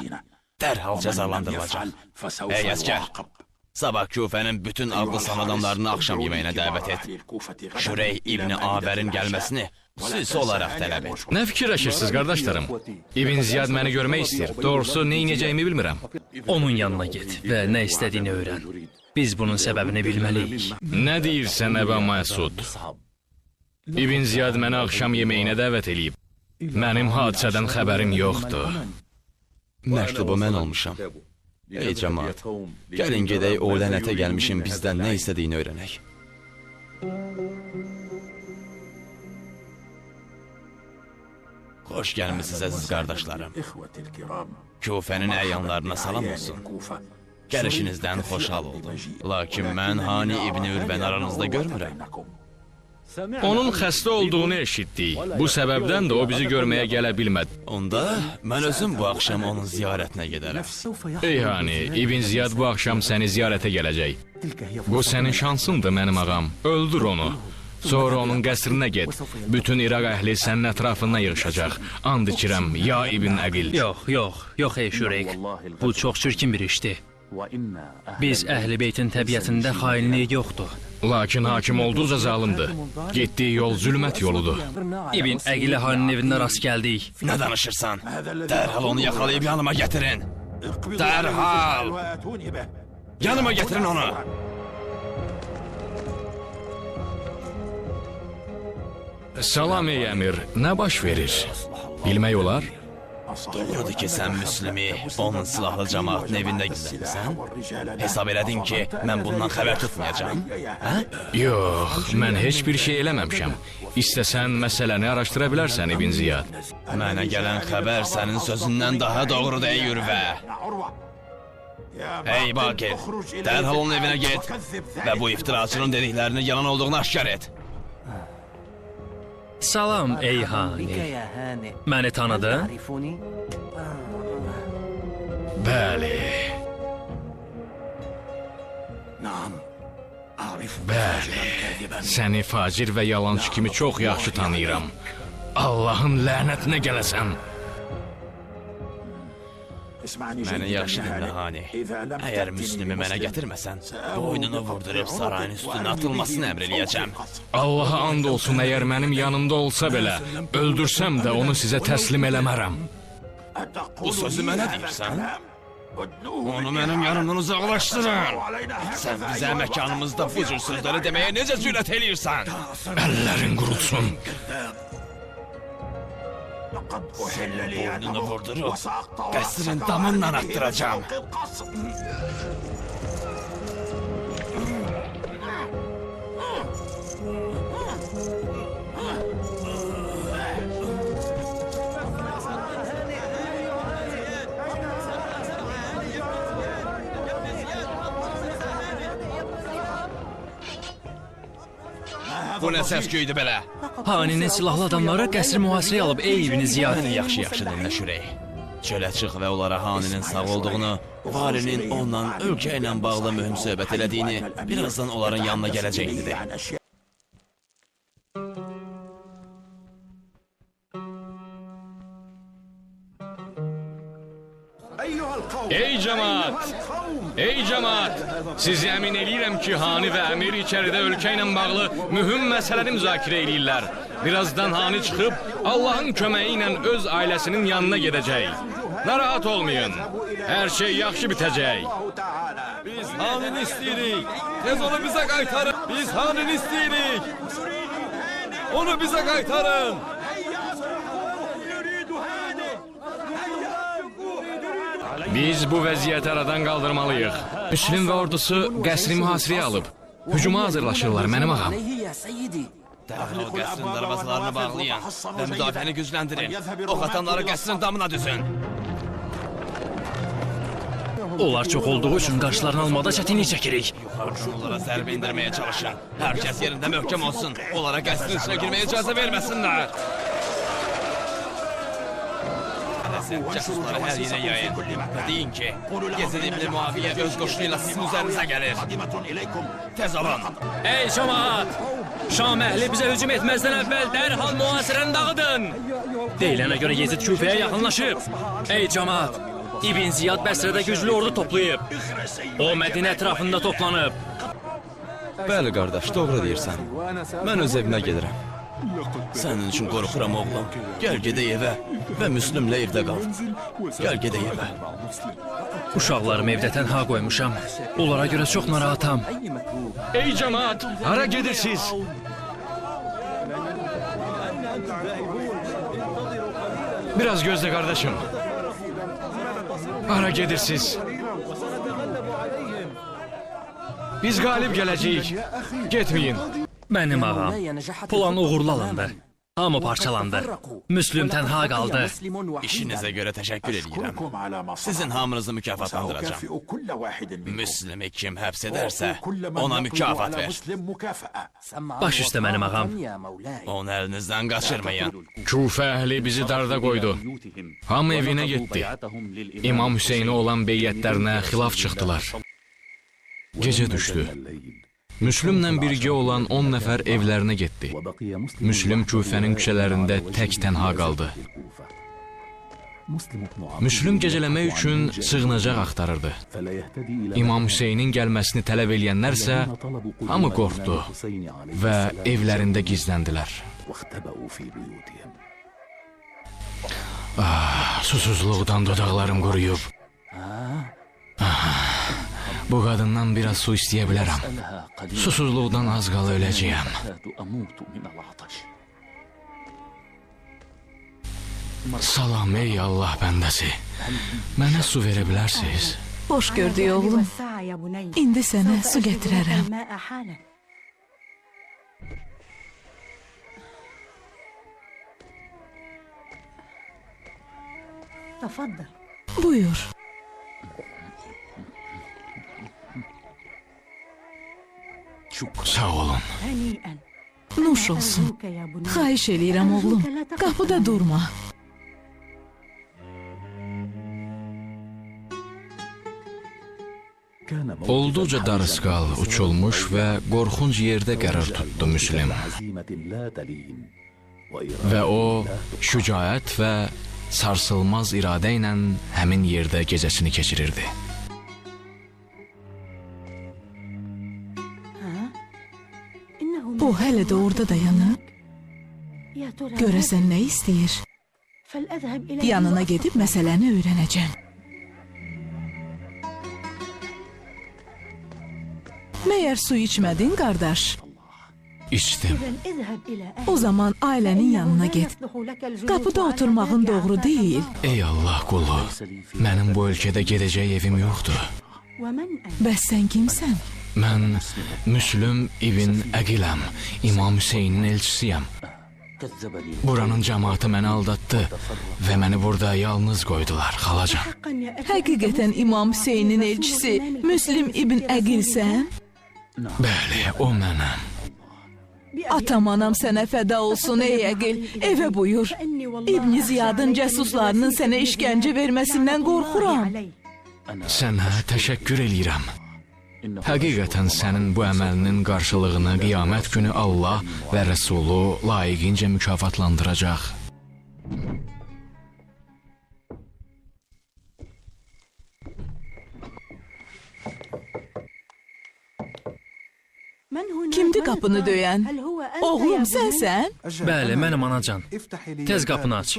dərhal cəzalandırılacaq. Ey əskər, sabah Kufənin bütün adlı-san adamlarını axşam yeməyinə dəvət et. Şüreyh İbni Avərin gəlməsini xüsusi olaraq tələb et. Nə fikirləşirsiniz, qardaşlarım? İbn Ziyad məni görmək istəyir. Doğrusu, nə inəcəyimi bilmirəm. Onun yanına get və nə istədiyini öyrən. Biz bunun səbəbini bilməliyik. Nə deyirsən Əba Məsud? İbn Ziyad məni axşam yeməyinə dəvət eləyib. Mənim hadisədən xəbərim yoxdur. Məktubu mən olmuşam. Ey cəmaat, gəlin gedək o lənətə gəlmişin bizdən nə istədiyini öyrənək. Xoş gəlmişsiniz əziz qardaşlarım. Kufənin əyanlarına salam olsun. Gəlişinizdən xoşhal oldum. Lakin mən Hani İbni Ürvəni aranızda görmürəm. Onun xəstə olduğunu eşitdik. Bu səbəbdən də o bizi görməyə gələ bilmədi. Onda mən özüm bu axşam onun ziyarətinə gedərəm. Ey Hani, İbn Ziyad bu axşam səni ziyarətə gələcək. Bu sənin şansındır mənim ağam. Öldür onu. Sonra onun qəsrinə get. Bütün İraq əhli sənin ətrafından yığışacaq. And içirəm, ya İbn Əqil. Yox ey Şüreyk. Bu çox çirkin bir işdir. Biz Əhl-i Beytin təbiətində xainlik yoxdur. Lakin hakim olduqca zalimdir. Getdiyi yol zülmət yoludur. İbn Əqilə Haninin evində rast gəldik. Nə danışırsan? Dərhal onu yaxalayıb yanıma gətirin. Dərhal! Yanıma gətirin onu! Salam ey əmir, nə baş verir? Bilmək olar? Doğrudur ki, sən Müslümi onun silahlı cəmaatın evində gizləmirsən? Hesab elədin ki, mən bundan xəbər tutmayacağım. Yox, mən heç bir şey eləməmişəm. İstəsən məsələni araşdıra bilərsən İbn Ziyad. Mənə gələn xəbər sənin sözündən daha doğrudur ey Ürvə. Ey Bakir, dərhal onun evinə get və bu iftiraçının dediklərinin yalan olduğunu aşkar et. Salam ey Hani. Məni tanıdın? Bəli. Bəli. Səni facir və yalançı kimi çox yaxşı tanıyıram. Allahın lənətinə gələsən. Məni yaxşı dinlə Hani. Əgər Müslümü mənə gətirməsən, boynunu vurdurub sarayın üstünə atılmasını əmr eləyəcəm. Allaha and olsun, əgər mənim yanımda olsa belə, öldürsəm də onu sizə təslim eləmərəm. Bu sözü mənə deyirsən? Onu mənim yanımdan uzaqlaşdırın. Sən bizə məkanımızda bu cür sözləri deməyə necə cürət eləyirsən? Əllərin qurulsun. Sənin boynunu vurdurub, qəsrin damından atdıracam. Bu nə səs-küydü belə? Haninin silahlı adamları qəsri mühasirəyə alıb ey İbn Ziyad. Yaxşı dinlə Şürey. Çölə çıx və onlara Haninin sağ olduğunu, valinin onunla ölkə ilə bağlı mühüm söhbət elədiyini, birazdan onların yanına gələcəyini de. Ey cəmaat! Ey cəmaat! Sizi əmin eləyirəm ki, Hani və əmir içəridə ölkə ilə bağlı mühüm məsələni müzakirə eləyirlər. Birazdan Hani çıxıb Allahın köməyi ilə öz ailəsinin yanına gedəcək. Narahat olmayın. Hər şey yaxşı bitəcək. Biz hanını isteyirik. Tez onu bize kaytarın. Biz hanını isteyirik. Onu bize kaytarın. Biz bu vəziyyəti aradan qaldırmalıyıq. Müslim və ordusu qəsri mühasirəyə alıb. Hücuma hazırlaşırlar, mənim ağam. Dərhal o qəsrin darvazalarını bağlayın və müdafiəni gücləndirin. O xatanları qəsrin damına düzün. Onlar çox olduğu üçün qarşılarını almada çətinlik çəkirik. Onlara zərbə indirməyə çalışın. Hər kəs yerində möhkəm olsun. Onlara qəsrin içinə girməyə icazə verməsinlər. Cəsusları hər yerə yayın və deyin ki, Yezid İbn Muaviyə öz qoşunuyla sizin üzərinizə gəlir. Tez olun. Ey cəmaat! Şam əhli bizə hücum etməzdən əvvəl dərhal mühasirəni dağıdın. Deyilənə görə Yezid Küfəyə yaxınlaşıb. Ey cəmaat! İbn Ziyad Bəsrədə güclü ordu toplayıb. O Mədinə ətrafında toplanıb. Bəli qardaş, doğru deyirsən. Mən öz evimə gedirəm. Sənin üçün qorxuram oğlum. Gəl gedək evə və Müslümlə evdə qal. Gəl gedək evə. Uşaqlarımı evdə tənha qoymuşam. Onlara görə çox narahatam. Ey cəmaat, hara gedirsiniz? Biraz gözlə qardaşım. Hara gedirsiniz? Biz qalib gələcəyik. Getməyin. Mənim ağam, plan uğurlu alındı. Hamı parçalandı. Müslüm tənha qaldı. İşinizə görə təşəkkür edirəm. Sizin hamınızı mükafatlandıracağım. Müslümi kim həbs edərsə, ona mükafat ver. Baş üstə mənim ağam. Onu əlinizdən qaçırmayın. Küfə əhli bizi darda qoydu. Hamı evinə getdi. İmam Hüseynə olan beyyətlərinə xilaf çıxdılar. Gecə düşdü. Müslümlə birgə olan 10 nəfər evlərinə getdi. Müslüm Küfənin küçələrində tək tənha qaldı. Müslüm gecələmək üçün sığınacaq axtarırdı. İmam Hüseynin gəlməsini tələb eləyənlərsə hamı qorxdu və evlərində gizləndilər. Susuzluqdan dodaqlarım quruyub. Bu qadından biraz su istəyə bilərəm. Susuzluqdan az qala öləcəyəm. Salam ey Allah bəndəsi. Mənə su verə bilərsiniz? Hoş gördük oğlum. İndi sənə su gətirərəm. Buyur. Sağ olun. Nuş olsun. Xahiş eləyirəm oğlum. Qapıda durma. Olduqca darısqal, uçulmuş və qorxunc yerdə qərar tutdu Müslüm. Və o, şücaət və sarsılmaz iradə ilə həmin yerdə gecəsini keçirirdi. O hələ də orada dayanıb. Görəsən nə istəyir? Yanına gedib məsələni öyrənəcəm. Məyər su içmədin, qardaş? İçdim. O zaman ailənin yanına get. Qapıda oturmağın doğru deyil. Ey Allah qulu, mənim bu ölkədə gedəcək evim yoxdur. Bəs sən kimsən? Mən Müslüm İbn Əqiləm, İmam Hüseynin elçisiyəm. Buranın cəmaatı məni aldatdı və məni burada yalnız qoydular, xalacan. Həqiqətən İmam Hüseynin elçisi Müslüm İbn Əqilsən? Bəli, o mənəm. Atam anam sənə fəda olsun ey Əqil, evə buyur. İbn Ziyadın cəsuslarının sənə işgəncə verməsindən qorxuram. Sənə təşəkkür eləyirəm. Həqiqətən sənin bu əməlinin qarşılığını qiyamət günü Allah və Rəsulu layiqincə mükafatlandıracaq. Kimdi qapını döyən? Oğlum sənsən? Bəli, mənim anacan. Tez qapını aç.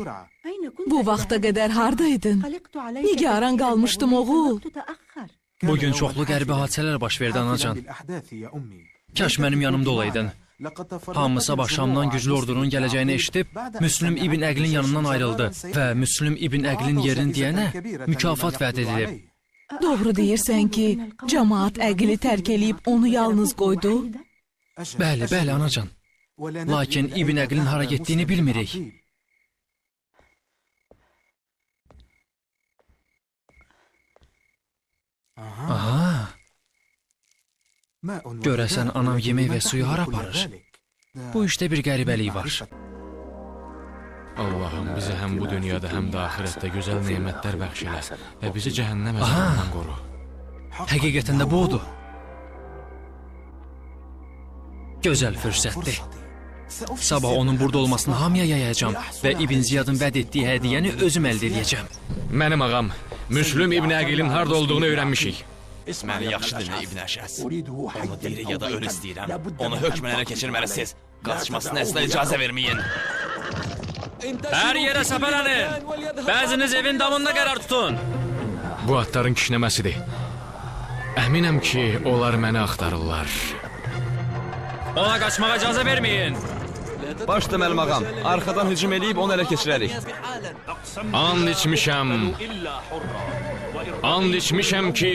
Bu vaxta qədər hardaydın? Nigaran qalmışdım oğul. Bugün çoxlu qəribə hadisələr baş verdi anacan. Kaş mənim yanımda olaydın. Hamı sabah Şamdan güclü ordunun gələcəyini eşidib, Müslüm İbn Əqilin yanından ayrıldı və Müslüm İbn Əqilin yerini deyənə mükafat vəd edilib. Doğru deyirsən ki, cəmaat Əqili tərk eləyib onu yalnız qoydu? Bəli, bəli anacan. Lakin İbn Əqilin hara getdiyini bilmirik. Aha. Görəsən anam yemək və suyu hara aparır? Bu işdə bir qəribəlik var. Allah'ım bizi həm bu dünyada həm də axirətdə gözəl nemətlər bəxş elə və bizi cəhənnəm əzabından qoru. Həqiqətən də bu odur. Gözəl fürsətdir. Sabah onun burada olmasını hamıya yayacağam və İbn Ziyadın vəd etdiyi hədiyyəni özüm əldə edəcəm. Mənim ağam, Müslüm İbn Əqilin harda olduğunu öyrənmişik. Məni yaxşı dinlə İbn Əşəs. Onu diri ya da ölü istəyirəm. Onu hökmənlərə keçirməlisiniz. Qaçmasına əsla icazə verməyin. Hər yerə səpələnin. Bəziniz evin damında qərar tutun. Bu atların kişnəməsidir. Əminəm ki, onlar məni axtarırlar. Ona qaçmağa icazə verməyin. Başda mənim ağam. Arxadan hücum edib onu ələ keçirərik. And içmişəm ki,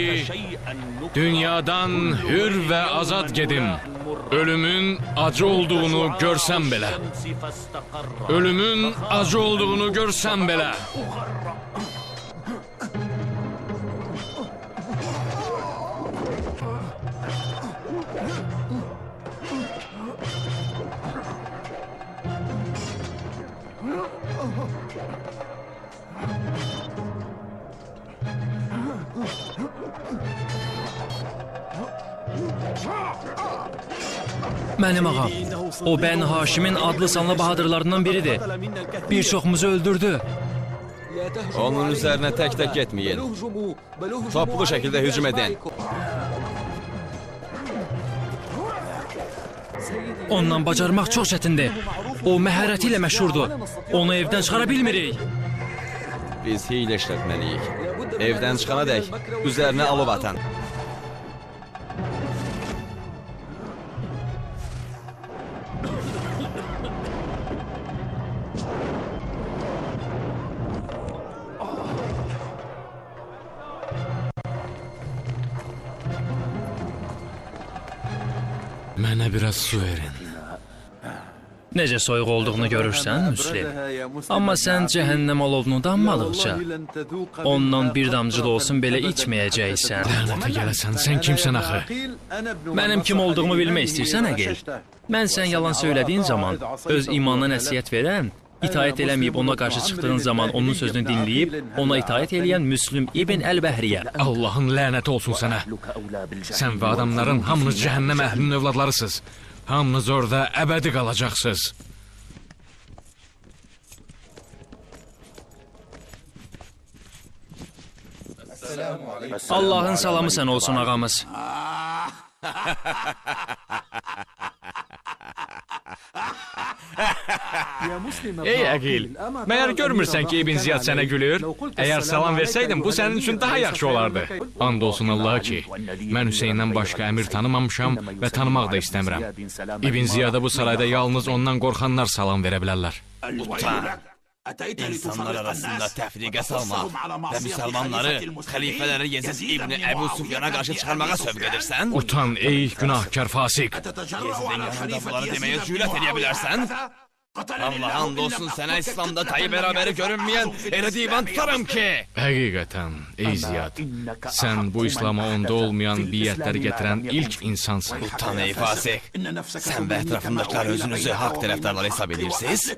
dünyadan hür və azad gedim. Ölümün acı olduğunu görsəm belə. Ölümün acı olduğunu görsəm belə. Mənim ağam, o Bəni Haşimin adlı sanlı bahadırlarından biridir. Bir çoxumuzu öldürdü. Onun üzərinə tək-tək getməyin. Toplu şəkildə hücum edin. Ondan bacarmaq çox çətindir. O məharəti ilə məşhurdur. Onu evdən çıxara bilmirik. Biz hiylə işlətməliyik. Evdən çıxana dək üzərinə alov atan. Mənə biraz su verin. Necə soyuq olduğunu görürsən, Müslim. Amma sən cəhənnəm alovunu danmadıqca, ondan bir damcı da olsun belə içməyəcəksən. Lənətə gələsən, sən kimsən axı? Mənim kim olduğumu bilmək istəyirsən, Əqil? Mən sən yalan söylədiyin zaman, öz imanına nəsiyyət verən, itaət eləməyib ona qarşı çıxdığın zaman onun sözünü dinləyib, ona itaət eləyən Müslüm İbn Əl-Bəhriyə. Allahın lənəti olsun sənə. Sən və adamların hamınız cəhənnəm əhlinin övladlarısınız. Hamınız orada əbədi qalacaqsınız. Allahın salamı sən olsun ağamız. Ey Əqil, məyər görmürsən ki, İbn Ziyad sənə gülür? Əgər salam versəydin, bu sənin üçün daha yaxşı olardı. And olsun Allaha ki, mən Hüseyndən başqa əmir tanımamışam və tanımaq da istəmirəm. İbn Ziyada bu sarayda yalnız ondan qorxanlar salam verə bilərlər. Utan! İnsanlar arasında təfriqə salmaq və müsəlmanları, xəlifələri Yezid İbn Əbu Süfyana qarşı çıxarmağa sövq edirsən? Utan ey günahkar fasik! Yezidin yanında bunları deməyə cürət edə bilərsən? Allah and olsun sənə İslamda tayı bərabəri görünməyən elə divan tutarım ki! Həqiqətən, ey Ziyad, sən bu İslama onda olmayan biyyətləri gətirən ilk insansın. Utan ey fasik! Sən və ətrafındakılar özünüzü haqq tərəfdarları hesab edirsiniz?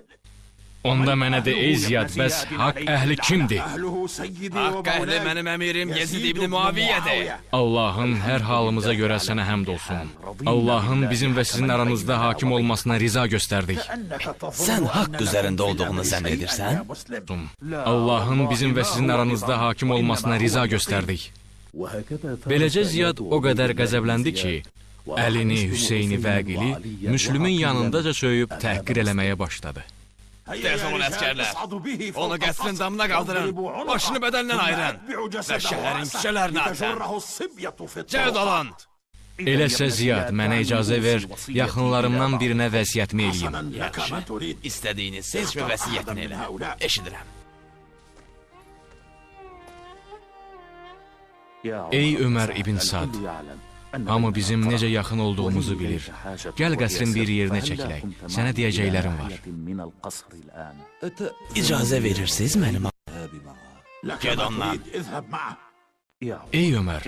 Onda mənə də ey Ziyad, bəs haqq əhli kimdir? Haqq əhli mənim əmirim Yezid İbn Muaviyyədir. Allahın hər halımıza görə sənə həmd olsun. Allahın bizim və sizin aranızda hakim olmasına riza göstərdik. Sən haqq üzərində olduğunu zənn edirsən? Allahın bizim və sizin aranızda hakim olmasına riza göstərdik. Beləcə Ziyad o qədər qəzəbləndi ki, Əlini, Hüseyni və Əqili Müslümün yanındaca söyüb təhqir eləməyə başladı. Tez olun əsgərlər. Onu qəsrin damına qaldırın. Başını bədəndən ayırın. Və şəhərin küçələrinə atın. Cəld olun. Eləsə Ziyad, mənə icazə ver, yaxınlarımdan birinə vəsiyyətimi eləyim. Yaxşı, istədiyiniz heç bir vəsiyyətini elə. Eşidirəm. Ey Ömər ibn Sad, hamı bizim necə yaxın olduğumuzu bilir. Gəl qəsrin bir yerinə çəkilək, sənə deyəcəklərim var. İcazə verirsiniz mənim? Ged ondan. Ey Ömər,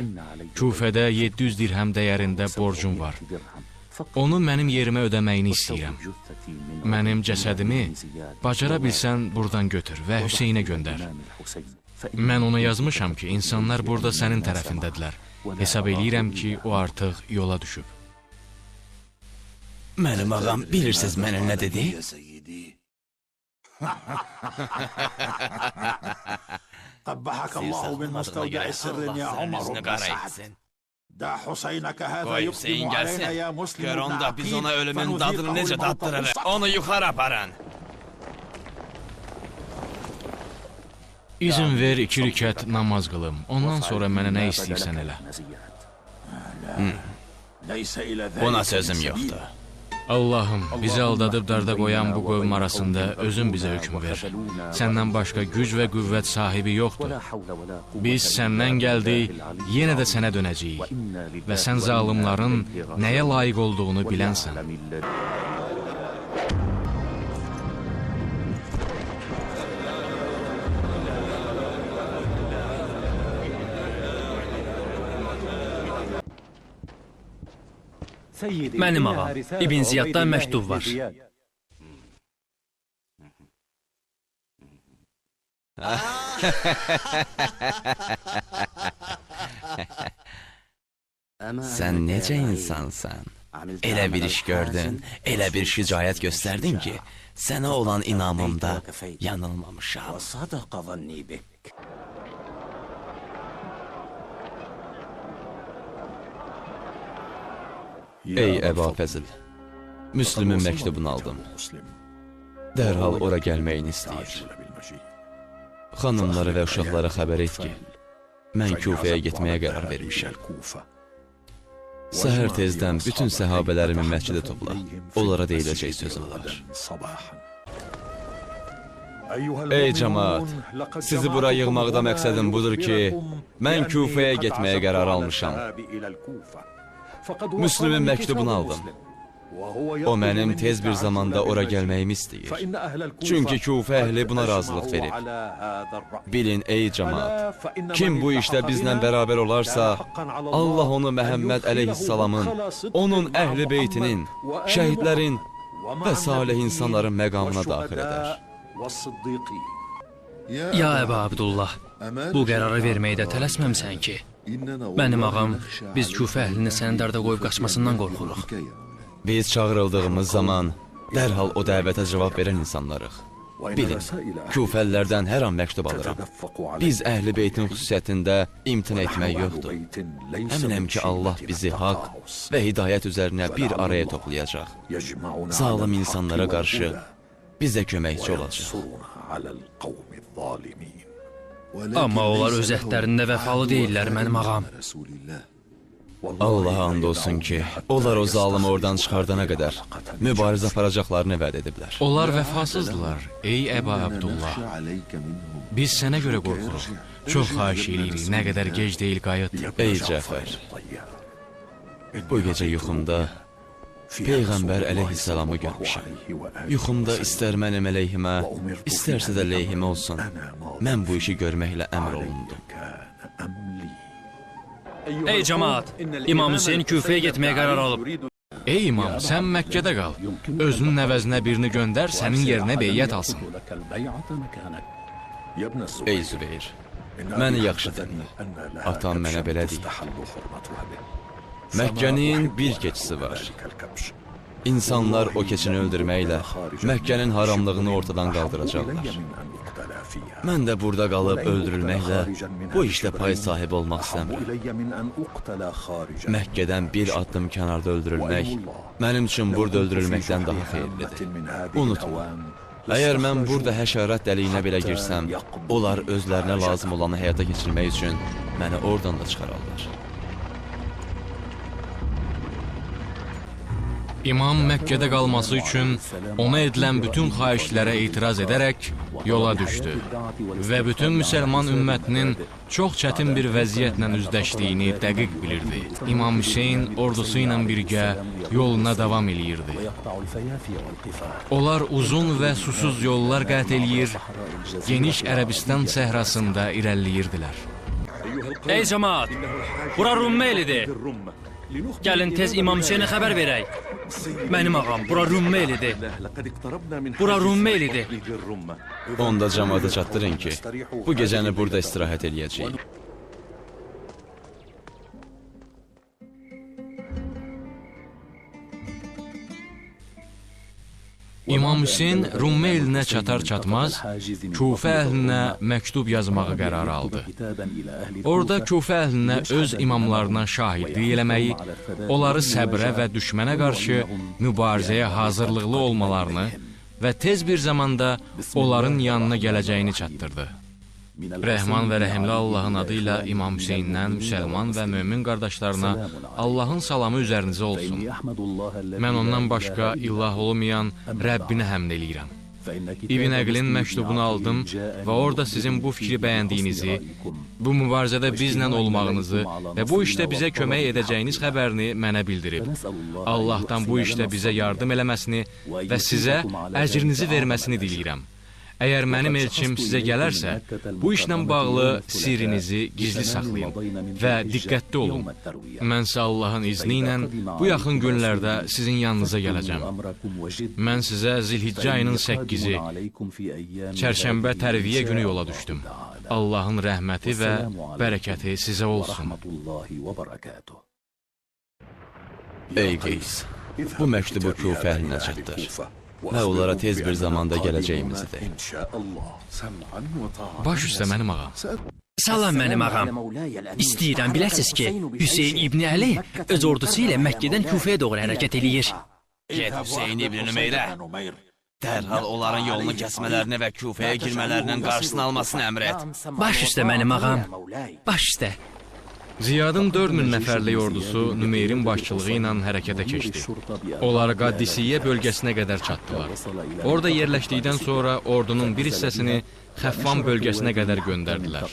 Küfədə 700 dirhəm dəyərində borcum var. Onu mənim yerimə ödəməyini istəyirəm. Mənim cəsədimi bacara bilsən buradan götür və Hüseynə göndər. Mən ona yazmışam ki, insanlar burada sənin tərəfindədirlər. Hesab eləyirəm ki, o artıq yola düşüb. Mənim ağam, bilirsiniz mənə nə dedi? قبحك الله من مستودع السر يا عمر بن سعد دع حسينك هذا يقدم علينا يا مسلم Gör onda biz ona ölümün dadını necə daddırırıq. Onu yuxarı aparın. İzin ver 2 rükət namaz qılım. Ondan sonra mənə nə istəyirsən elə. Buna sözüm yoxdur. Allahım, bizi aldadıb darda qoyan bu qövm arasında özün bizə hökm ver. Səndən başqa güc və qüvvət sahibi yoxdur. Biz səndən gəldik, yenə də sənə dönəcəyik. Və sən zalimların nəyə layiq olduğunu bilənsən. Mənim ağam, İbn Ziyaddan məktub var. Sən necə insansan? Elə bir iş gördün, elə bir şücaət göstərdin ki, sənə olan inamımda yanılmamışam. Ey Əba Fəzil, Müslümün məktubunu aldım. Dərhal ora gəlməyini istəyir. Xanımları və uşaqlara xəbər et ki, mən Küfəyə getməyə qərar vermişəm. Səhər tezdən bütün səhabələrimi məscidə topla. Onlara deyiləcək sözüm var. Ey cəmaat, sizi bura yığmaqda məqsədim budur ki, mən Küfəyə getməyə qərar almışam. Müslümün məktubunu aldım. O mənim tez bir zamanda ora gəlməyimi istəyir. Çünki Küfə əhli buna razılıq verib. Bilin ey cəmaat, kim bu işdə bizlə bərabər olarsa, Allah onu Məhəmməd əleyhissalamın, onun əhli beytinin, şəhidlərin və salih insanların məqamına daxil edər. Ya Əba Abdullah, bu qərarı verməkdə tələsməmsən ki, mənim ağam, biz Küfə əhlini sənin dərdə qoyub qaçmasından qorxuruq. Biz çağırıldığımız zaman dərhal o dəvətə cavab verən insanlarıq. Bilin, Küfəlilərdən hər an məktub alıram. Biz əhl-i beytin xüsusiyyətində imtina etmək yoxdur. Əminəm ki, Allah bizi haqq və hidayət üzərinə bir araya toplayacaq. Zalim insanlara qarşı bizə köməkçi olacaq. Amma onlar öz əhdlərində vəfalı deyirlər, mənim ağam. Allaha and olsun ki, onlar o zalımı oradan çıxardana qədər mübarizə aparacaqlarını vəd ediblər. Onlar vəfasızdılar, ey Əba Abdullah. Biz sənə görə qorxuruq. Çox xahiş edirik, nə qədər gec deyil qayıt. Ey Cəfər, bu gecə yuxumda Peyğəmbər əleyhissalamı görmüşəm. Yuxumda istər mənim əleyhimə, istərsə də leyhimə olsun, mən bu işi görməklə əmr olundum. Ey cəmaat, İmam Hüseyin Küfəyə getməyə qərar alıb. Ey imam, sən Məkkədə qal. Özünün əvəzinə birini göndər, sənin yerinə beyyət alsın. Ey Zübeyir, məni yaxşı dinlə. Atam mənə belə deyir. Məkkənin bir keçisi var. İnsanlar o keçini öldürməklə Məkkənin haramlığını ortadan qaldıracaqlar. Mən də burada qalıb öldürülməklə bu işdə pay sahibi olmaq istəmirəm. Məkkədən bir addım kənarda öldürülmək mənim üçün burada öldürülməkdən daha xeyirlidir. Unutma, Əgər mən burada həşərat dəliyinə belə girsəm, onlar özlərinə lazım olanı həyata keçirmək üçün məni oradan da çıxararlar. İmam Məkkədə qalması üçün ona edilən bütün xahişlərə etiraz edərək yola düşdü və bütün müsəlman ümmətinin çox çətin bir vəziyyətlə üzləşdiyini dəqiq bilirdi. İmam Hüseyn ordusu ilə birgə yoluna davam eləyirdi. Onlar uzun və susuz yollar qət eləyir, geniş Ərəbistan səhrasında irəliləyirdilər. Ey cəmaat, bura Rummelidir. Gəlin tez İmam Hüseynə xəbər verək. Mənim ağam, bura Rummelidir. Bura Rummelidir. Onda cəmaata çatdırın ki, bu gecəni burada istirahət eləyəcəyik. İmam Hüseyn Rummeylinə çatar-çatmaz Kufə əhlinə məktub yazmağı qərar aldı. Orada Kufə əhlinə öz imamlarına şahidlik eləməyi, onları səbrə və düşmənə qarşı mübarizəyə hazırlıqlı olmalarını və tez bir zamanda onların yanına gələcəyini çatdırdı. Rəhman və rəhimli Allahın adı ilə İmam Hüseyndən müsəlman və mömin qardaşlarına Allahın salamı üzərinizə olsun. Mən ondan başqa ilah olmayan Rəbbinə həmd eləyirəm. İbn Əqilin məktubunu aldım və orada sizin bu fikri bəyəndiyinizi, bu mübarizədə bizlə olmağınızı və bu işdə bizə kömək edəcəyiniz xəbərini mənə bildirib. Allahdan bu işdə bizə yardım eləməsini və sizə əcrinizi verməsini diləyirəm. Əgər mənim elçim sizə gələrsə, bu işlə bağlı sirrinizi gizli saxlayın və diqqətli olun. Mənsə Allahın izni ilə bu yaxın günlərdə sizin yanınıza gələcəm. Mən sizə Zilhiccə ayının 8-i, çərşənbə tərviyə günü yola düşdüm. Allahın rəhməti və bərəkəti sizə olsun. Ey Qeys, bu məktubu Kufə əhlinə çatdır və onlara tez bir zamanda gələcəyimizi de. Baş üstə mənim ağam. Salam mənim ağam. İstəyirəm biləsiz ki, Hüseyn İbn Əli öz ordusu ilə Məkkədən Kufəyə doğru hərəkət eləyir. Get Hüseyn İbn Ümeyrə, dərhal onların yolunu kəsmələrini və Kufəyə girmələrinin qarşısını almasını əmr et. Baş üstə mənim ağam, baş üstə. Ziyadın 4000 nəfərlik ordusu Nümeyrin başçılığı ilə hərəkətə keçdi. Onlar Qaddisiyyə bölgəsinə qədər çatdılar. Orada yerləşdikdən sonra ordunun bir hissəsini Xəffan bölgəsinə qədər göndərdilər.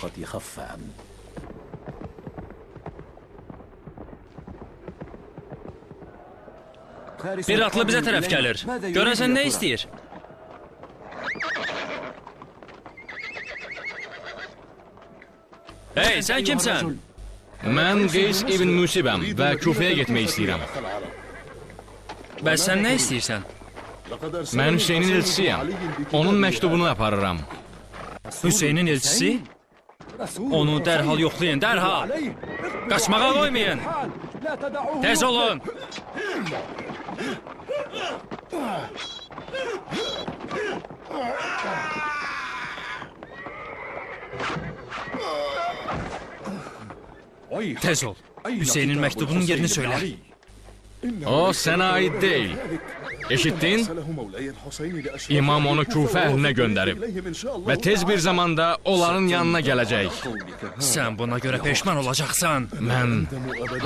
Bir atlı bizə tərəf gəlir. Görəsən nə istəyir? Hey, sən kimsən? Mən Qeys İbn Müsibəm və Kufəyə getmək istəyirəm. Bəs sən nə istəyirsən? Mən Hüseynin elçisiyəm. Onun məktubunu aparıram. Hüseynin elçisi? Onu dərhal yoxlayın, dərhal! Qaçmağa qoymayın! Tez olun! Tez ol. Hüseynin məktubunun yerini söylə. O sənə aid deyil. Eşitdin? İmam onu Kufə əhlinə göndərib və tez bir zamanda onların yanına gələcək. Sən buna görə peşman olacaqsan. Mən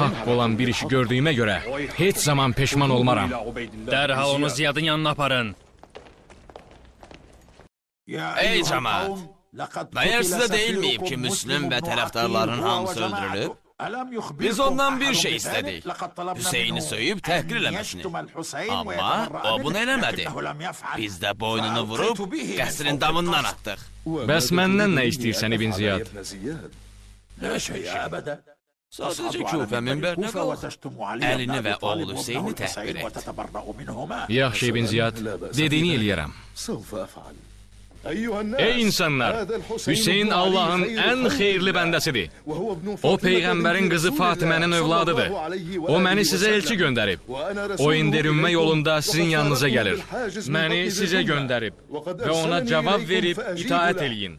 haqq olan bir işi gördüyümə görə heç zaman peşman olmaram. Dərhal onu Ziyadın yanına aparın. Ey cəmaat! Məyər sizə deyilməyib ki, Müslüm və tərəfdarların hamısı öldürülüb? Biz ondan bir şey istədik. Hüseyni söyüb təhqir eləməsini. Amma o bunu eləmədi. Biz də boynunu vurub qəsrin damından atdıq. Bəs məndən nə istəyirsən İbn Ziyad? Sadəcə Kufə minbərinə qalx. Əlini və oğlu Hüseyni təhqir et. Yaxşı İbn Ziyad, dediyini eləyərəm. Ey insanlar, Hüseyin Allahın ən xeyirli bəndəsidir. O Peyğəmbərin qızı Fatimənin övladıdır. O məni sizə elçi göndərib. O indi ümmə yolunda sizin yanınıza gəlir. Məni sizə göndərib və ona cavab verib itaət eləyin.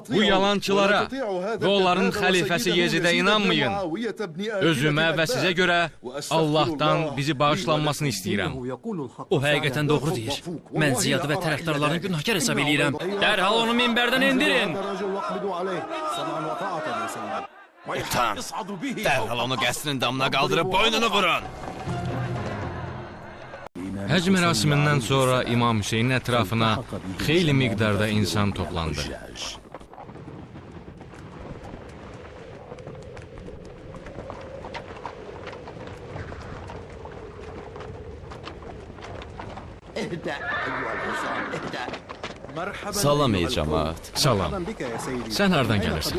Bu yalançılara və onların xəlifəsi Yezidə inanmayın. Özümə və sizə görə Allahdan bizi bağışlanmasını istəyirəm. O həqiqətən doğru deyir. Mən Ziyadı və tərəfdarlarını günahkar hesab edirəm. Dərhal onu minbərdən indirin. Utan, dərhal onu qəsrin damına qaldırıb boynunu vurun. Həc mərasimindən sonra İmam Hüseynin ətrafına xeyli miqdarda insan toplandı. Salam ey cəmaat. Salam. Sən hardan gəlirsən?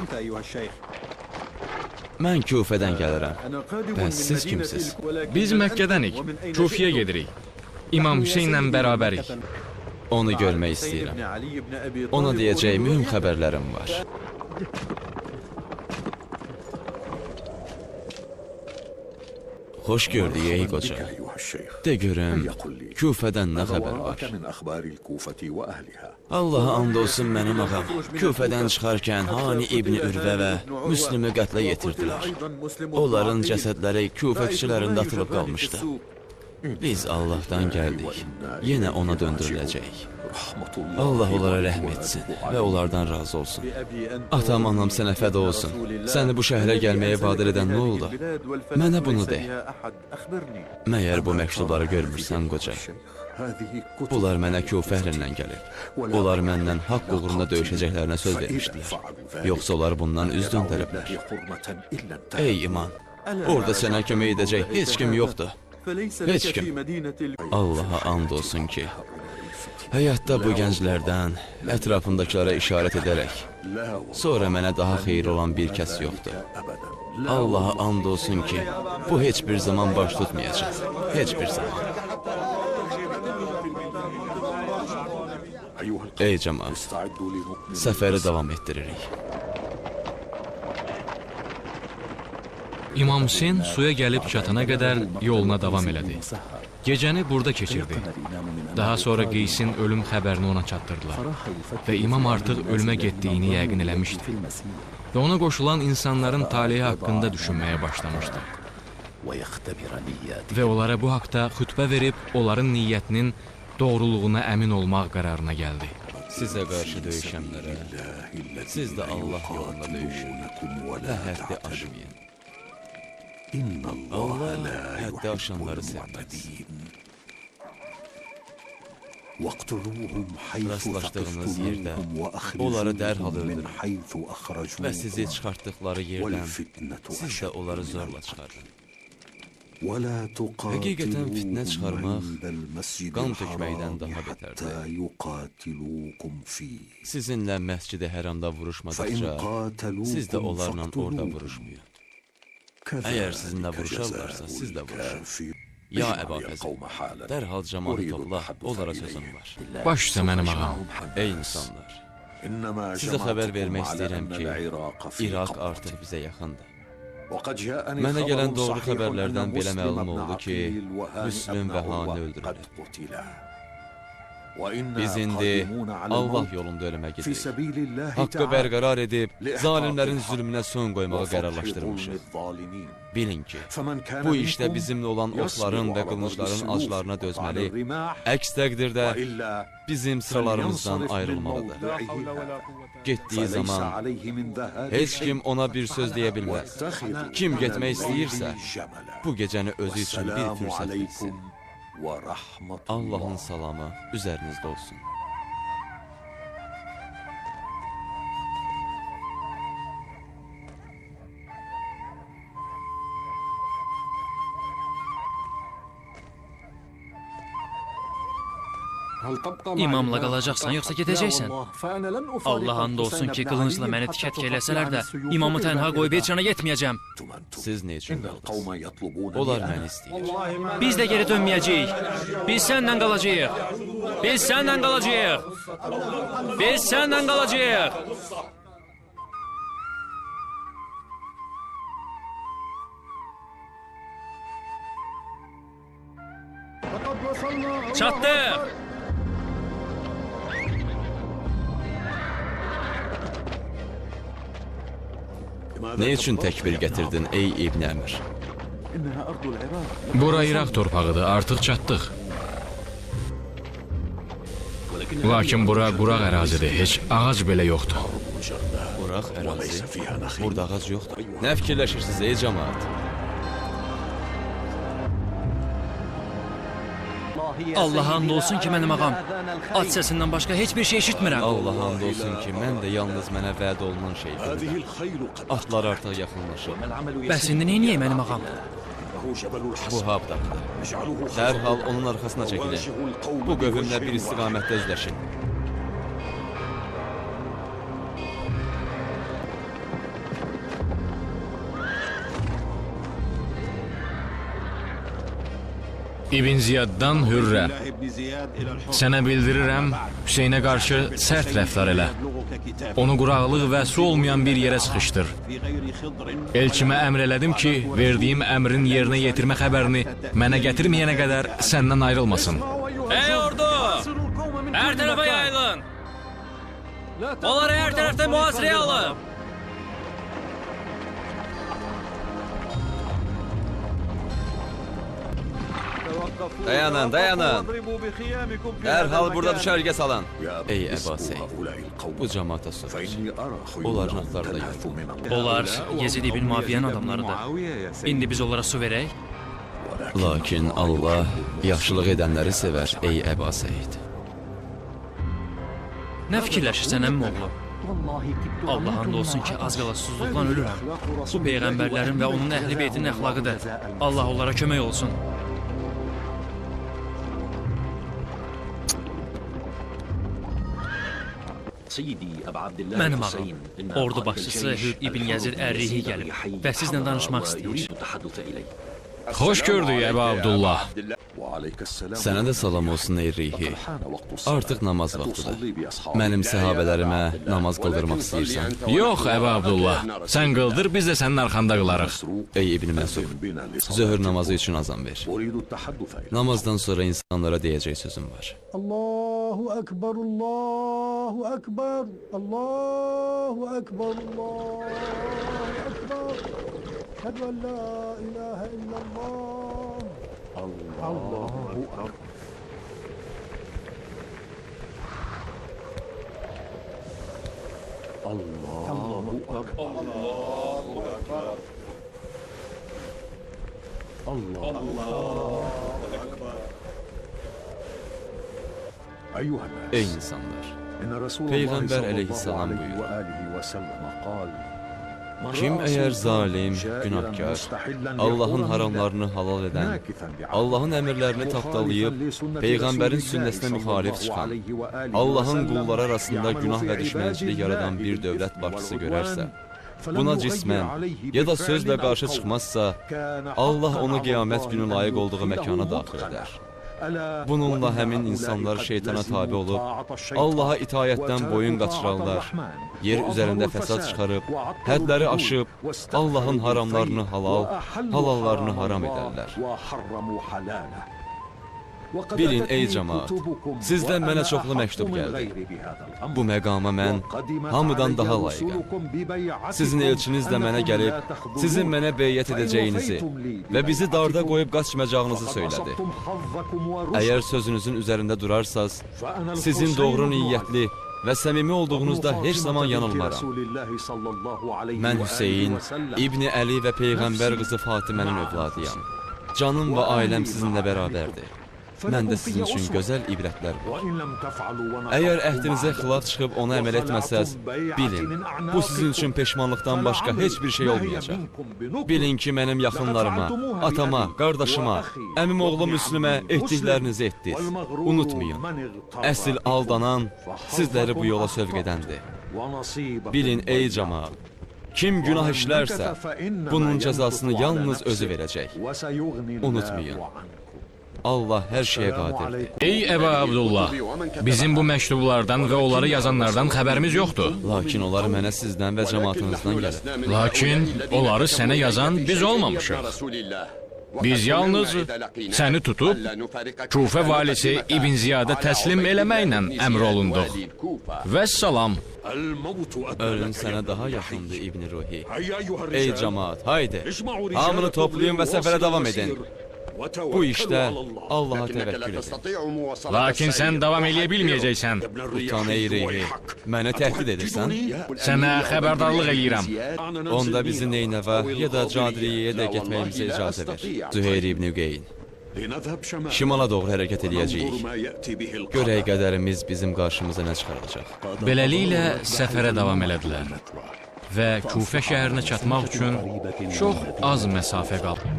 Mən Küfədən gəlirəm. Bəs siz kimsiz? Biz Məkkədənik, Kufiyə gedirik. İmam Hüseynlə bərabərik. Onu görmək istəyirəm. Ona deyəcək mühüm xəbərlərim var. Xoş gördük ey qoca. De görüm, Küfədən nə xəbər var? Allaha and olsun mənim ağam. Küfədən çıxarkən Hani İbni Ürvə və Müslümü qətlə yetirdilər. Onların cəsədləri Küfə küçələrində atılıb qalmışdı. Biz Allahdan gəldik. Yenə ona döndürüləcək. Allah onlara rəhm etsin və onlardan razı olsun. Atam, anam sənə fəda olsun. Səni bu şəhərə gəlməyə vadar edən nə oldu? Mənə bunu de. Məyər bu məktubları görmürsən, qoca? Bunlar mənə Küfə əhlindən gəlib. Onlar məndən haqq uğrunda döyüşəcəklərinə söz vermişdilər. Yoxsa onlar bundan üz döndəriblər. Ey iman, orada sənə kömək edəcək heç kim yoxdur. Heç kim. Allaha and olsun ki, həyatda bu gənclərdən ətrafındakilara işarət edərək, sonra mənə daha xeyir olan bir kəs yoxdur. Allaha and olsun ki, bu heç bir zaman baş tutmayacaq. Heç bir zaman. Ey cəmaat, səfəri davam etdiririk. İmam Hüseyn suya gəlib çatana qədər yoluna davam elədi. Gecəni burada keçirdi. Daha sonra Qeysin ölüm xəbərini ona çatdırdılar. Və imam artıq ölümə getdiyini yəqin eləmişdi. Və ona qoşulan insanların taleyi haqqında düşünməyə başlamışdı. Və onlara bu haqda xütbə verib, onların niyyətinin doğruluğuna əmin olmaq qərarına gəldi. Sizə qarşı döyüşənlərə, siz də Allah yolunda döyüşün və həddi aşmayın. Allah həddi aşanları sevməz. Rastlaşdığınız yerdə onları dərhal öldürün və sizi çıxartdıqları yerdən siz də onları zorla çıxarın. Həqiqətən fitnə çıxarmaq qan tökməkdən daha betərdir. Sizinlə məscid-i həramda vuruşmadıqca siz də onlarla orada vuruşmayın. Əgər sizinlə vuruşarlarsa, siz də vuruşun. Ya Əba Fəzil, dərhal cəmaatı topla, onlara sözüm var. Baş üstə mənim ağam. Ey insanlar, sizə xəbər vermək istəyirəm ki, İraq artıq bizə yaxındır. Mənə gələn doğru xəbərlərdən belə məlum oldu ki, Müslüm və Hani öldürülür. Biz indi Allah yolunda ölümə gedirik. Haqqı bərqərar edib, zalimlərin zülmünə son qoymağı qərarlaşdırmışıq. Bilin ki, bu işdə bizimlə olan oxların və qılıncların aclarına dözməli, əks təqdirdə bizim sıralarımızdan ayrılmalıdır. Getdiyi zaman heç kim ona bir söz deyə bilməz. Kim getmək istəyirsə, bu gecəni özü üçün bir fürsət bilsin. Allahın salamı üzərinizdə olsun. İmamla qalacaqsan, yoxsa gedəcəksən? Allah and olsun ki, qılıncla məni tikət eləsələr də, imamı tənha qoyub heç yana getməyəcəm. Siz nə üçün qaldınız? Onlar məni istəyir. Biz də geri dönməyəcəyik. Biz səninlə qalacağıq. Biz səninlə qalacağıq. Biz səninlə qalacağıq. Çatdıq. Nə üçün təkbir gətirdin ey İbn Əmir? Bura İraq torpağıdır, artıq çatdıq. Lakin bura quraq ərazidir, heç ağac belə yoxdur. Quraq ərazi, burada ağac yoxdur. Nə fikirləşirsiniz ey cəmaat? Allah and olsun ki, mənim ağam, at səsindən başqa heç bir şey eşitmirəm. Allah and olsun ki, mən də yalnız mənə vəd olunan şey bilirəm. Atlar artıq yaxınlaşır. Bəs indi neyniyək mənim ağam? Bu Habdaqdır. Dərhal onun arxasına çəkilin. Bu qövmlə bir istiqamətdə üzləşin. İbn Ziyaddan Hürrə, sənə bildirirəm, Hüseynə qarşı sərt rəftar elə. Onu quraqlıq və su olmayan bir yerə sıxışdır. Elçimə əmr elədim ki, verdiyim əmrin yerinə yetirmə xəbərini mənə gətirməyənə qədər səndən ayrılmasın. Ey ordu! Hər tərəfə yayılın! Onları hər tərəfdə mühasirəyə alın! Dayanın, dayanın. Dərhal burada düşərgə salın. Ey Əba Seyd, bu cəmaata soruş. Onların atları da yoxdur. Onlar Yezid ibn Muaviyyənin adamlarıdır. İndi biz onlara su verək? Lakin Allah yaxşılıq edənləri sevər, ey Əba Seyd. Nə fikirləşirsən, əmim oğlu? Allah and olsun ki, az qala susuzluqdan ölürəm. Bu peyğəmbərlərin və onun əhl-i beytinin əxlaqıdır. Allah onlara kömək olsun. Mənim ağam, ordu başçısı Hürr ibn Yezid Ər-Rihi gəlib və sizlə danışmaq istəyir. Xoş gördük, Əbu Abdullah. Sənə də salam olsun ey Rihi. Artıq namaz vaxtıdır. Mənim səhabələrimə namaz qıldırmaq istəyirsən? Yox, Əbu Abdullah. Sən qıldır, biz də sənin arxanda qılarıq. Ey İbn Məsud, zöhr namazı üçün azan ver. Namazdan sonra insanlara deyəcək sözüm var. Allahu Ekber, Allahu Ekber, Allahu Ekber, Allahu Ekber. Eşhedü en la ilahe illallah. Allahu Ekber. Allahu Ekber. Allahu Ekber. Ey insanlar, Peyğəmbər əleyhissalam buyurur. Kim əgər zalim, günahkar, Allahın haramlarını halal edən, Allahın əmrlərini tapdalayıb, Peyğəmbərin sünnəsinə müxalif çıxan, Allahın qulları arasında günah və düşmənçilik yaradan bir dövlət başçısı görərsə, buna cismən ya da sözlə qarşı çıxmazsa, Allah onu qiyamət günü layiq olduğu məkana daxil edər. Bununla həmin insanlar şeytana tabi olub, Allaha itayətdən boyun qaçırarlar, yer üzərində fəsad çıxarıb, hədləri aşıb, Allahın haramlarını halal, halallarını haram edərlər. Bilin ey cəmaat, sizdən mənə çoxlu məktub gəldi. Bu məqama mən hamıdan daha layiqəm. Sizin elçiniz də mənə gəlib, sizin mənə beyyət edəcəyinizi və bizi darda qoyub qaçmayacağınızı söylədi. Əgər sözünüzün üzərində durarsaz, sizin doğru niyyətli və səmimi olduğunuzda heç zaman yanılmaram. Mən Hüseyin, İbni Əli və Peyğəmbər qızı Fatimənin övladıyam. Canım və ailəm sizinlə bərabərdir. Məndə sizin üçün gözəl ibrətlər var. وإن لم تفعلوا ونطقتم Əgər əhdinizə وعدكم xilaf çıxıb ona əməl etməsəz, bilin, bu sizin üçün peşmanlıqdan başqa heç bir şey olmayacaq. Bilin ki, mənim yaxınlarıma, atama, qardaşıma, əmim oğlu Müslümə etdiklərinizi etdiniz. Unutmayın, əsl aldanan sizləri bu yola sövq edəndir. Bilin ey cəmaat, kim günah işlərsə, bunun cəzasını yalnız özü verəcək. Unutmayın, Allah hər şeyə qadirdir. Ey Əba Abdullah, bizim bu məktublardan və onları yazanlardan xəbərimiz yoxdur. Lakin onlar mənə sizdən və cəmaatınızdan gəlir. Lakin onları sənə yazan biz olmamışıq. Biz yalnız səni tutub Kufə valisi İbn Ziyadə təslim eləməklə əmr olunduq. Vəssalam. Ölün sənə daha yaxındır İbn Ruhi. Ey cəmaat, haydi, hamını toplayın və səfərə davam edin. Bu işdə Allaha təvəkkül edin. Lakin sən davam eləyə bilməyəcəksən. Utan ey Reyhi, mənə təhdid edirsən? Sənə xəbərdarlıq eləyirəm. Onda bizi Neynəvə ya da Cadiriyyəyə də getməyimizə icazə ver. Züheyr ibn Qeyn. Şimala doğru hərəkət eləyəcəyik. Görək qədərimiz bizim qarşımıza nə çıxaracaq. Beləliklə səfərə davam elədilər. Və Kufə şəhərinə çatmaq üçün çox az məsafə qaldı.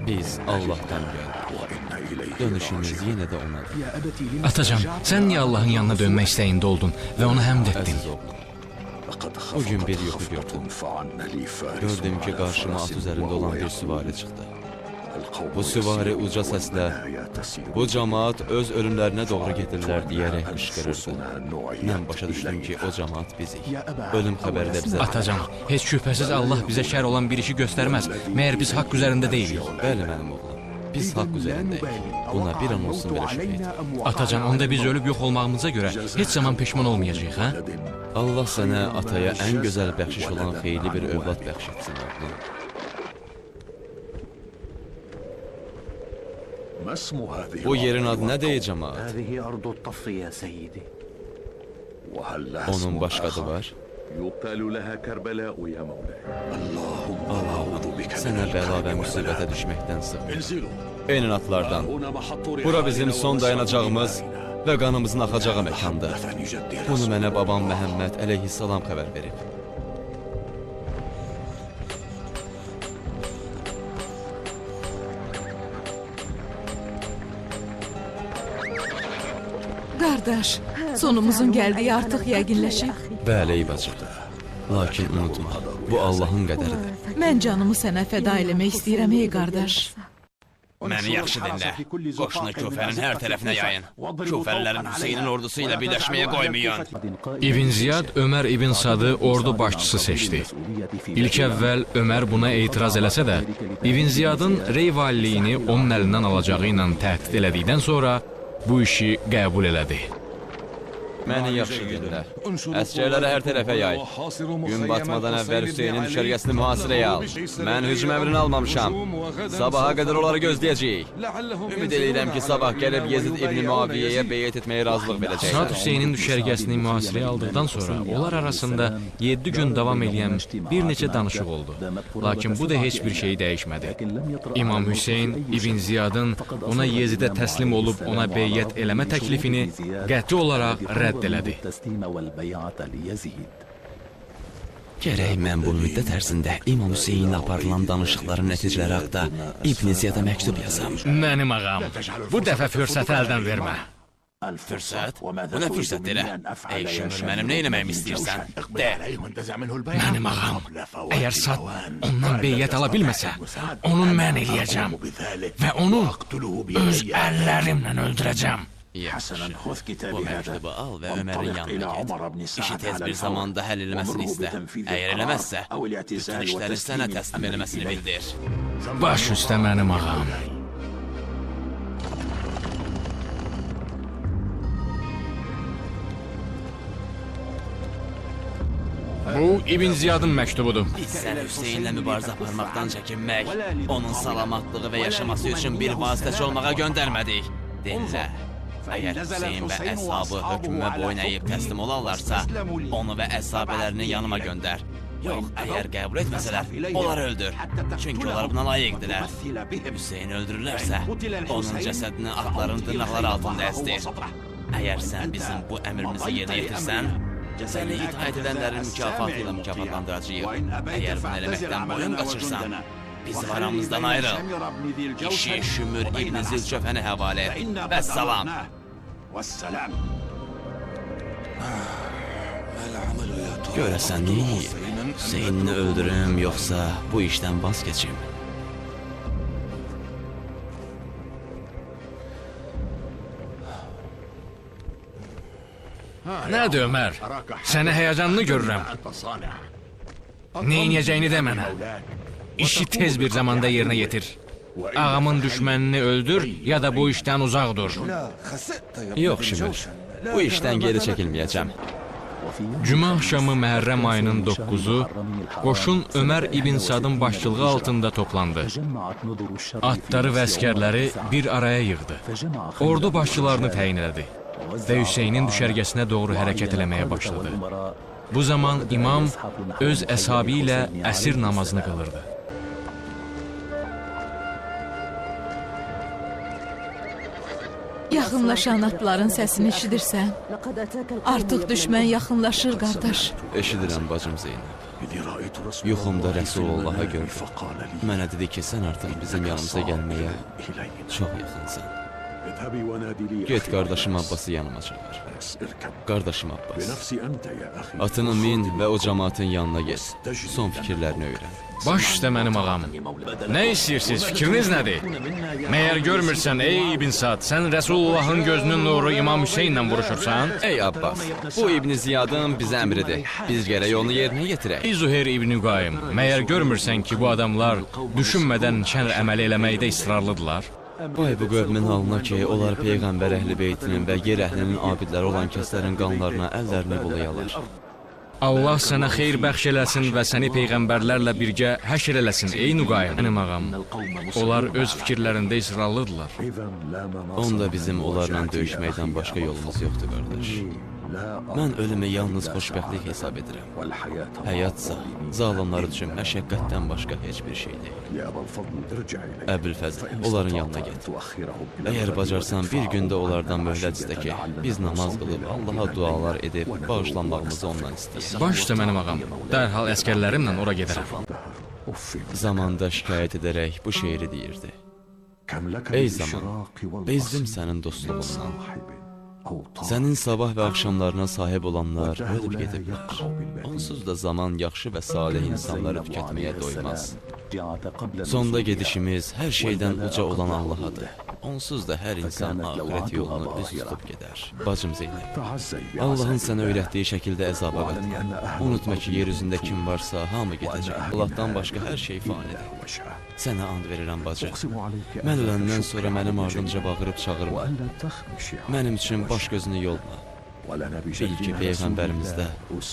Biz Allahdan gəldik. Dönüşümüz yenə də onadır. Atacan, sən niyə Allahın yanına dönmək istəyində oldun və ona həmd etdin? Əziz oğlum, bugün bir yuxu gördüm. Gördüm ki, qarşıma at üzərində olan bir süvari çıxdı. Bu süvari uca səslə, bu cəmaat öz ölümlərinə doğru gedirlər deyərək qışqırırdı. Mən başa düşdüm ki, o cəmaat bizik. Ölüm xəbəri də bizə. Atacan, heç şübhəsiz Allah bizə şər olan bir işi göstərməz. Məyər biz haqq üzərində deyilik? Bəli, mənim oğlum. Biz haqq üzərindəyik. Buna bir an olsun belə şübhə etmə. Atacan, onda biz ölüb yox olmağımıza görə heç zaman peşman olmayacağıq, hə? Allah sənə ataya ən gözəl bəxşiş olan xeyirli bir övlad bəxş etsin, oğlum. Bu yerin adı nə deyir cəmaat? Onun başqa adı var. Sənə bəla və müsibətə düşməkdən sığın. Enin atlardan. Bura bizim son dayanacağımız və qanımızın axacağı məkandır. Bunu mənə babam Məhəmməd əleyhissalam xəbər verib. Qardaş, sonumuzun gəldiyi artıq yəqinləşib. Bəli, ey bacı. Lakin unutma, bu Allahın qədəridir. Mən canımı sənə fəda eləmək istəyirəm, ey qardaş. Məni yaxşı dinlə. Qoşunu Kufənin hər tərəfinə yayın. Kufəlilərin Hüseynin ordusu ilə birləşməyə qoymayın. İbn Ziyad Ömər ibn Sadı ordu başçısı seçdi. İlk əvvəl Ömər buna etiraz eləsə də, İbn Ziyadın rey valiliyini onun əlindən alacağı ilə təhdid elədikdən sonra bu işi qəbul elədi. Məni yaxşı dinlə. Əsgərləri hər tərəfə yay. Gün batmadan əvvəl Hüseynin düşərgəsini mühasirəyə al. Mən hücum əmrini almamışam. Sabaha qədər onları gözləyəcəyik. Ümid edirəm ki, sabah gəlib Yezid ibn Muaviyyəyə beyət etməyə razılıq verəcəklər. Saad Hüseynin düşərgəsini mühasirəyə aldıqdan sonra onlar arasında 7 gün davam eləyən bir neçə danışıq oldu. Lakin bu da heç bir şey dəyişmədi. İmam Hüseyn İbn Ziyadın ona Yezidə təslim olub ona beyyət eləmə təklifini qəti olaraq rədd elədi. Gərək mən bu müddət ərzində İmam Hüseyinlə aparılan danışıqların nəticələri haqda İbn Ziyada məktub yazam. Mənim ağam, bu dəfə fürsəti əldən vermə. Fürsət? Bu nə fürsətdir? Ey şümür, mənim nə eləməyimi istəyirsən? De! Mənim ağam, əgər Sad ondan beyyət ala bilməsə, onu mən eləyəcəm və onu öz əllərimlə öldürəcəm. Yaxşı, bu məktubu al və Ömərin yanına get. İşi tez bir zamanda həll eləməsini istə. Əgər eləməzsə, bütün işləri sənə təslim eləməsini bildir. Baş üstə mənim ağam. Bu İbn Ziyadın məktubudur. Sən Hüseynlə mübarizə aparmaqdan çəkinmək, onun salamatlığı və yaşaması üçün bir vasitəçi olmağa göndərmədik. Dinlə. Əgər Hüseyin və əshabı hökmümə boyun əyib təslim olarlarsa, onu və əshabələrini yanıma göndər. Yox, əgər qəbul etməsələr, onları öldür. Çünki onlar buna layiqdirlər. Hüseyin öldürürlərsə, onun cəsədini atların dırnaqları altında əsdir. Əgər sən bizim bu əmrimizi yerinə yetirsən, səni itaət edənlərin mükafatı ilə mükafatlandıracağıq. Əgər bunu eləməkdən boyun qaçırsan, bizim aramızdan ayrıl. İşi Şümür İbn Zilçöfənə həvalə et. Vəssalam. Görəsən neyiyim? Hüseynini öldürüm, yoxsa bu işdən vaz keçim? Nədir Ömər? Səni həyəcanlı görürəm. Neyniyəcəyini de mənə. İşi tez bir zamanda yerinə yetir. Ağamın düşmənini öldür, ya da bu işdən uzaq dur. Yox Şümür, bu işdən geri çəkilməyəcəm. Cümə axşamı Məhərrəm ayının 9-u qoşun Ömər İbn Sadın başçılığı altında toplandı. Atları və əskərləri bir araya yığdı. Ordu başçılarını təyin elədi və Hüseynin düşərgəsinə doğru hərəkət eləməyə başladı. Bu zaman imam öz əshabı ilə əsir namazını qılırdı. Yaxınlaşan atların səsini eşidirsən? Artıq düşmən yaxınlaşır, qardaş. Eşidirəm bacım Zeynəb. Yuxumda Rəsulullah'a gördüm. Mənə dedi ki, sən artıq bizim yanımıza gəlməyə çox yaxınsan. Get qardaşım Abbası yanıma çağır. Qardaşım Abbas, atını min və o cəmaatın yanına get. Son fikirlərini öyrən. Baş üstə mənim ağam. Nə istəyirsiniz, fikriniz nədir? Məyər görmürsən ey İbn Sad, sən Rəsulullahın gözünün nuru İmam Hüseynlə vuruşursan? Ey Abbas, bu İbn Ziyadın bizə əmridir. Biz gərək onu yerinə yetirək. Zuheyr İbn Qaym, məyər görmürsən ki, bu adamlar düşünmədən şər əməli eləməkdə israrlıdırlar? Vay bu qövmin halına ki, onlar Peyğəmbər əhl-i beytinin və yer əhlinin abidləri olan kəslərin qanlarına əllərini bulayalar. Allah sənə xeyir bəxş eləsin və səni peyğəmbərlərlə birgə həşr eləsin, ey Nuqaym. Mənim ağam, onlar öz fikirlərində israrlıdırlar. Onda bizim onlarla döyüşməkdən başqa yolumuz yoxdur, qardaş. Mən ölümü yalnız xoşbəxtlik hesab edirəm. Həyatsa, zalimlar üçün məşəqqətdən başqa heç bir şey deyil. Əbülfəzl, onların yanına get. Əgər bacarsan, bir gündə onlardan möhlət istə ki, biz namaz qılıb, Allaha dualar edib, bağışlanmağımızı ondan istəyək. Baş üstə mənim ağam, dərhal əskərlərimlə ora gedərəm. Zamanda şikayət edərək bu şeiri deyirdi. Ey zaman, bezdim sənin dostluğundan. Sənin sabah və axşamlarına sahib olanlar ölüb gediblər. Onsuz da zaman yaxşı və salih insanları tükətməyə doymaz. Sonda gedişimiz hər şeydən uca olan Allahadır. Onsuz da hər insan ahirət yolunu üz tutub gedər. Bacım Zeynəb, Allahın sənə öyrətdiyi şəkildə əzaba qatma. Unutma ki, yer üzündə kim varsa hamı gedəcək. Allahdan başqa hər şey fanidir. Sənə and verirəm bacı. Mən öləndən sonra mənim ardınca bağırıb çağırma. Mənim üçün baş gözünü yolma. Bil ki, Peyğəmbərimizdə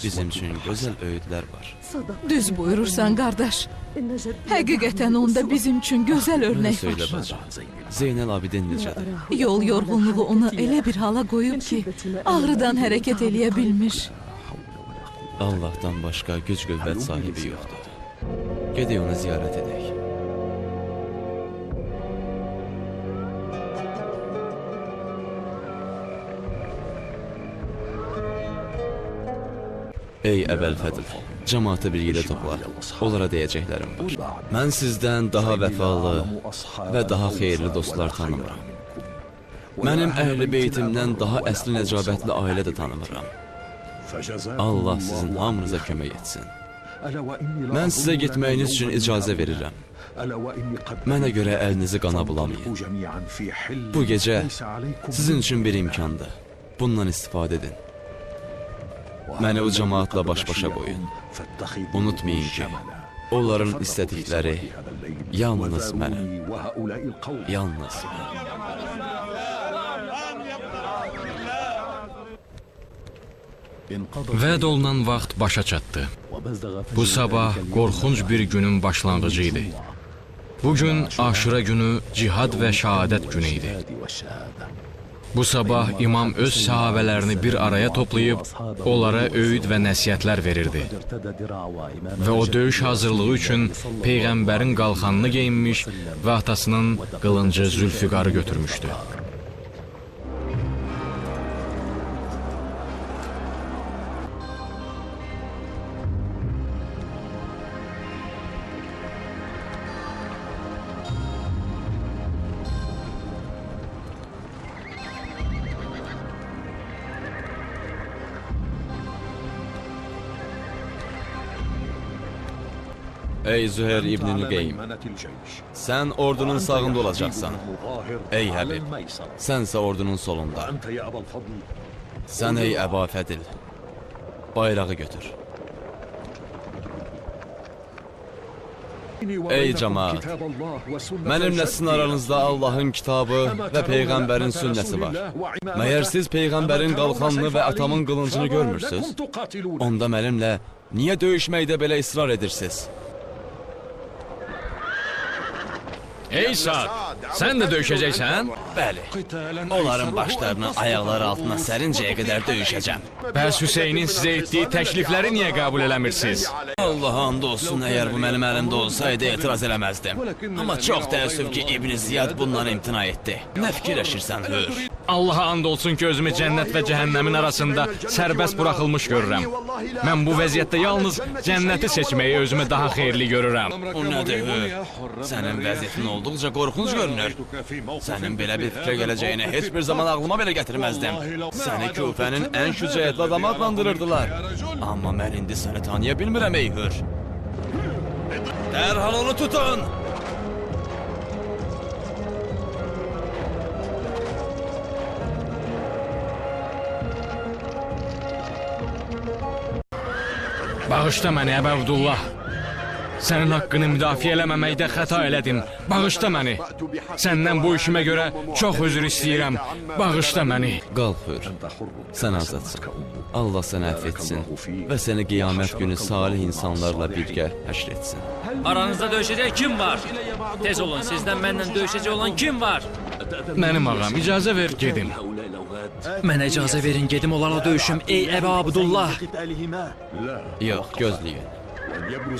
bizim üçün gözəl öyüdlər var. Düz buyurursan, qardaş. Həqiqətən onda bizim üçün gözəl örnək Söylə var. bacı, Zeynəl Abidin necədir? Yol yorğunluğu onu elə bir hala qoyub ki, ağrıdan hərəkət eləyə bilmiş. Allahdan başqa güc qüvvət sahibi yoxdur. Gedək onu ziyarət edək. Ey Əbəlfədl, cəmaatı bir yerə topla, onlara deyəcəklərim var. Mən sizdən daha vəfalı və daha xeyirli dostlar tanımıram. Mənim əhl-i beytimdən daha əsli nəcabətli ailə də tanımıram. Allah sizin hamınıza kömək etsin. Mən sizə getməyiniz üçün icazə verirəm. Mənə görə əlinizi qana bulamayın. Bu gecə sizin üçün bir imkandır. Bundan istifadə edin. Məni o cəmaatla baş-başa qoyun. Unutmayın ki, onların istədikləri yalnız mənəm. Yalnız Vəd olunan vaxt başa çatdı. Bu sabah qorxunc bir günün başlanğıcı idi. Bugün Aşura günü cihad və şəhadət günü idi. Bu sabah imam öz sahabələrini bir araya toplayıb, onlara öyüd və nəsihətlər verirdi. Və o döyüş hazırlığı üçün Peyğəmbərin qalxanını geyinmiş və atasının qılıncı Zülfüqarı götürmüşdü. Ey Züheyr İbn Nüqeym, sən ordunun sağında olacaqsan. Ey Həbib, sənsə ordunun solunda. Sən ey Əba Fədil, bayrağı götür. Ey cəmaat, mənimlə sizin aranızda Allahın kitabı və Peyğəmbərin sünnəsi var. Məyər siz Peyğəmbərin qalxanını və atamın qılıncını görmürsünüz? Onda mənimlə niyə döyüşməkdə belə israr edirsiniz? Ey Sa'd, sən də döyüşəcəksən? Bəli, onların başlarını ayaqları altına sərincəyə qədər döyüşəcəm. Bəs Hüseynin sizə etdiyi təklifləri niyə qəbul eləmirsiniz? Allaha and olsun, əgər bu mənim əlimdə olsaydı etiraz eləməzdim. Amma çox təəssüf ki, İbn Ziyad bundan imtina etdi. Nə fikirləşirsən, Hür? Allaha and olsun ki, özümü cənnət və cəhənnəmin arasında sərbəst buraxılmış görürəm. Mən bu vəziyyətdə yalnız cənnəti seçməyi özümü daha xeyirli görürəm. O nədir, Hür? Sənin vəziyyətin olduqca qorxunc görünür. Sənin belə bir fikrə gələcəyini heç bir zaman ağlıma belə gətirməzdim. Səni Küfənin ən şücaətli adamı adlandırırdılar. Amma mən indi səni tanıya bilmirəm, ey Hür. Dərhal onu tutun! Bağışla məni, Əbə Abdullah. Sənin haqqını müdafiə eləməməkdə xəta elədim. Bağışla məni. Səndən bu işimə görə çox üzr istəyirəm. Bağışla məni. Qalx, Hür. Sən azadsan. Allah səni əff etsin və səni qiyamət günü salih insanlarla birgə həşr etsin. Aranızda döyüşəcək kim var? Tez olun, sizdən mənlə döyüşəcək olan kim var? Mənim ağam, icazə ver gedim. Mənə icazə verin, gedim onlarla döyüşüm, ey Əbə Abdullah. Yox, gözləyin.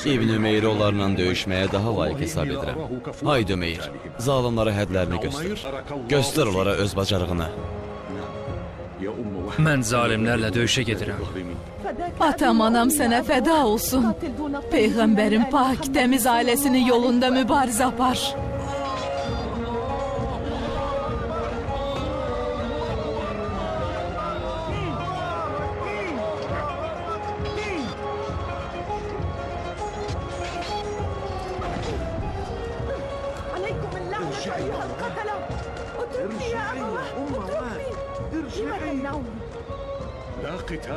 İbn Ümeyri onlarla döyüşməyə daha layiq hesab edirəm. Haydi Ümeyr, zalimlara hədlərini göstər. Göstər onlara öz bacarığını. Mən zalimlərlə döyüşə gedirəm. Atam, anam sənə fəda olsun. Peyğəmbərin pak, təmiz ailəsinin yolunda mübarizə apar.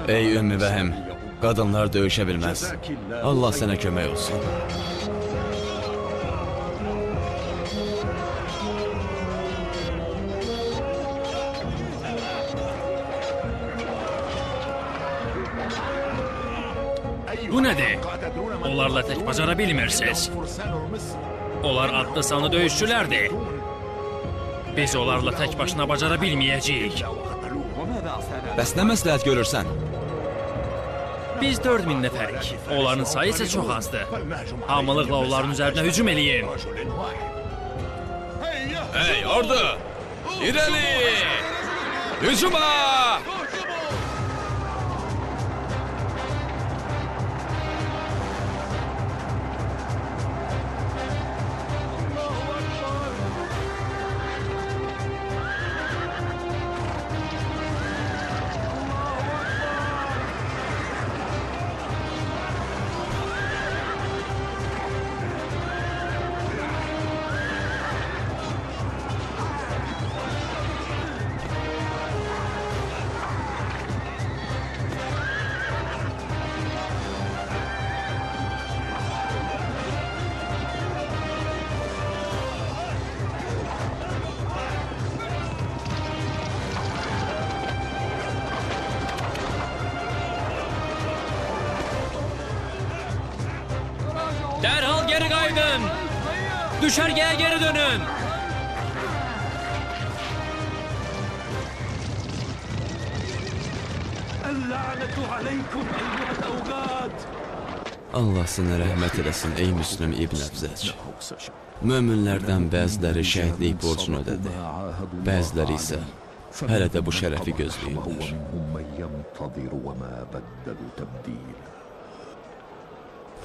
Ey Ümmü Vəhim, qadınlar döyüşə bilməz. Allah sənə kömək olsun. Bu nədir? Onlarla tək bacara bilmirsiniz. Onlar adlı sanı döyüşçülərdir. Biz onlarla tək başına bacara bilməyəcəyik. Bəs nə məsləhət görürsən? Biz 4000 nəfərik. Onların sayı isə çox azdır. Hamılıqla onların üzərinə hücum eləyin. Hey ordu! İrəli! Hücuma! Dərhal geri qayıdın. Düşərgəyə geri dönün. اللعنة عليكم أيها الأوغاد. Allah sənə rəhmət eləsin ey Müslüm İbn Əbzəc. Möminlərdən bəziləri şəhidlik borcunu ödədi. Bəziləri isə hələ də bu şərəfi gözləyirlər.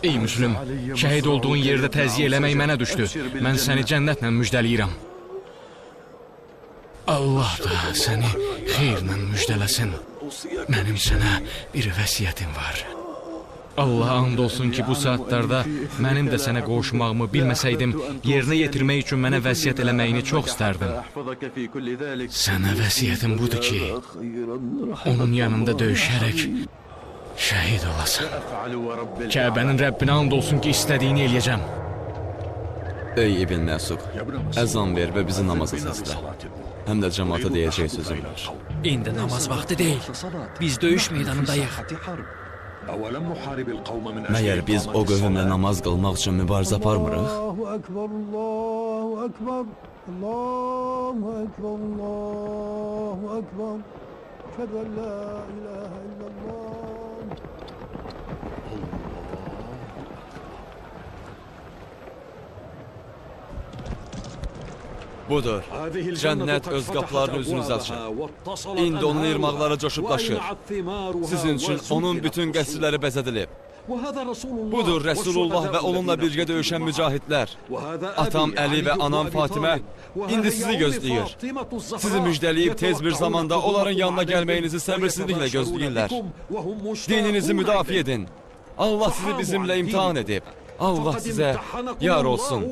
Ey Müslüm, şəhid olduğun yerdə təzyiyə eləmək mənə düşdü. Mən səni cənnətlə müjdəliyirəm. Allah da səni xeyirlə müjdələsin. Mənim sənə bir vəsiyyətim var. Allah and olsun ki, bu saatlarda mənim də sənə qovuşmağımı bilməsəydim, yerinə yetirmək üçün mənə vəsiyyət eləməyini çox istərdim. Sənə vəsiyyətim budur ki, onun yanında döyüşərək şəhid olasan. Kəbənin Rəbbinə and olsun ki, istədiyini eləyəcəm. Ey İbn Məsud, əzan ver və bizi namaza səslə. Həm də cəmaata deyəcək sözüm var. İndi namaz vaxtı deyil. Biz döyüş meydanındayıq. Məyər biz o qövmlə namaz qılmaq üçün mübarizə aparmırıq? Allahu Ekber, Allahu Ekber, Allahu Ekber, Allahu Ekber. Eşhedü en la ilahe illallah. Budur. Cənnət öz qapılarını üzünüzə açır. İndi onun irmaqları coşublaşır. Sizin üçün onun bütün qəsrləri bəzədilib. Budur Rəsulullah və onunla birgə döyüşən mücahidlər. Atam Əli və anam Fatimə indi sizi gözləyir. Sizi müjdələyib tez bir zamanda onların yanına gəlməyinizi səbirsizliklə gözləyirlər. Dininizi müdafiə edin. Allah sizi bizimlə imtihan edib. Allah sizə yar olsun.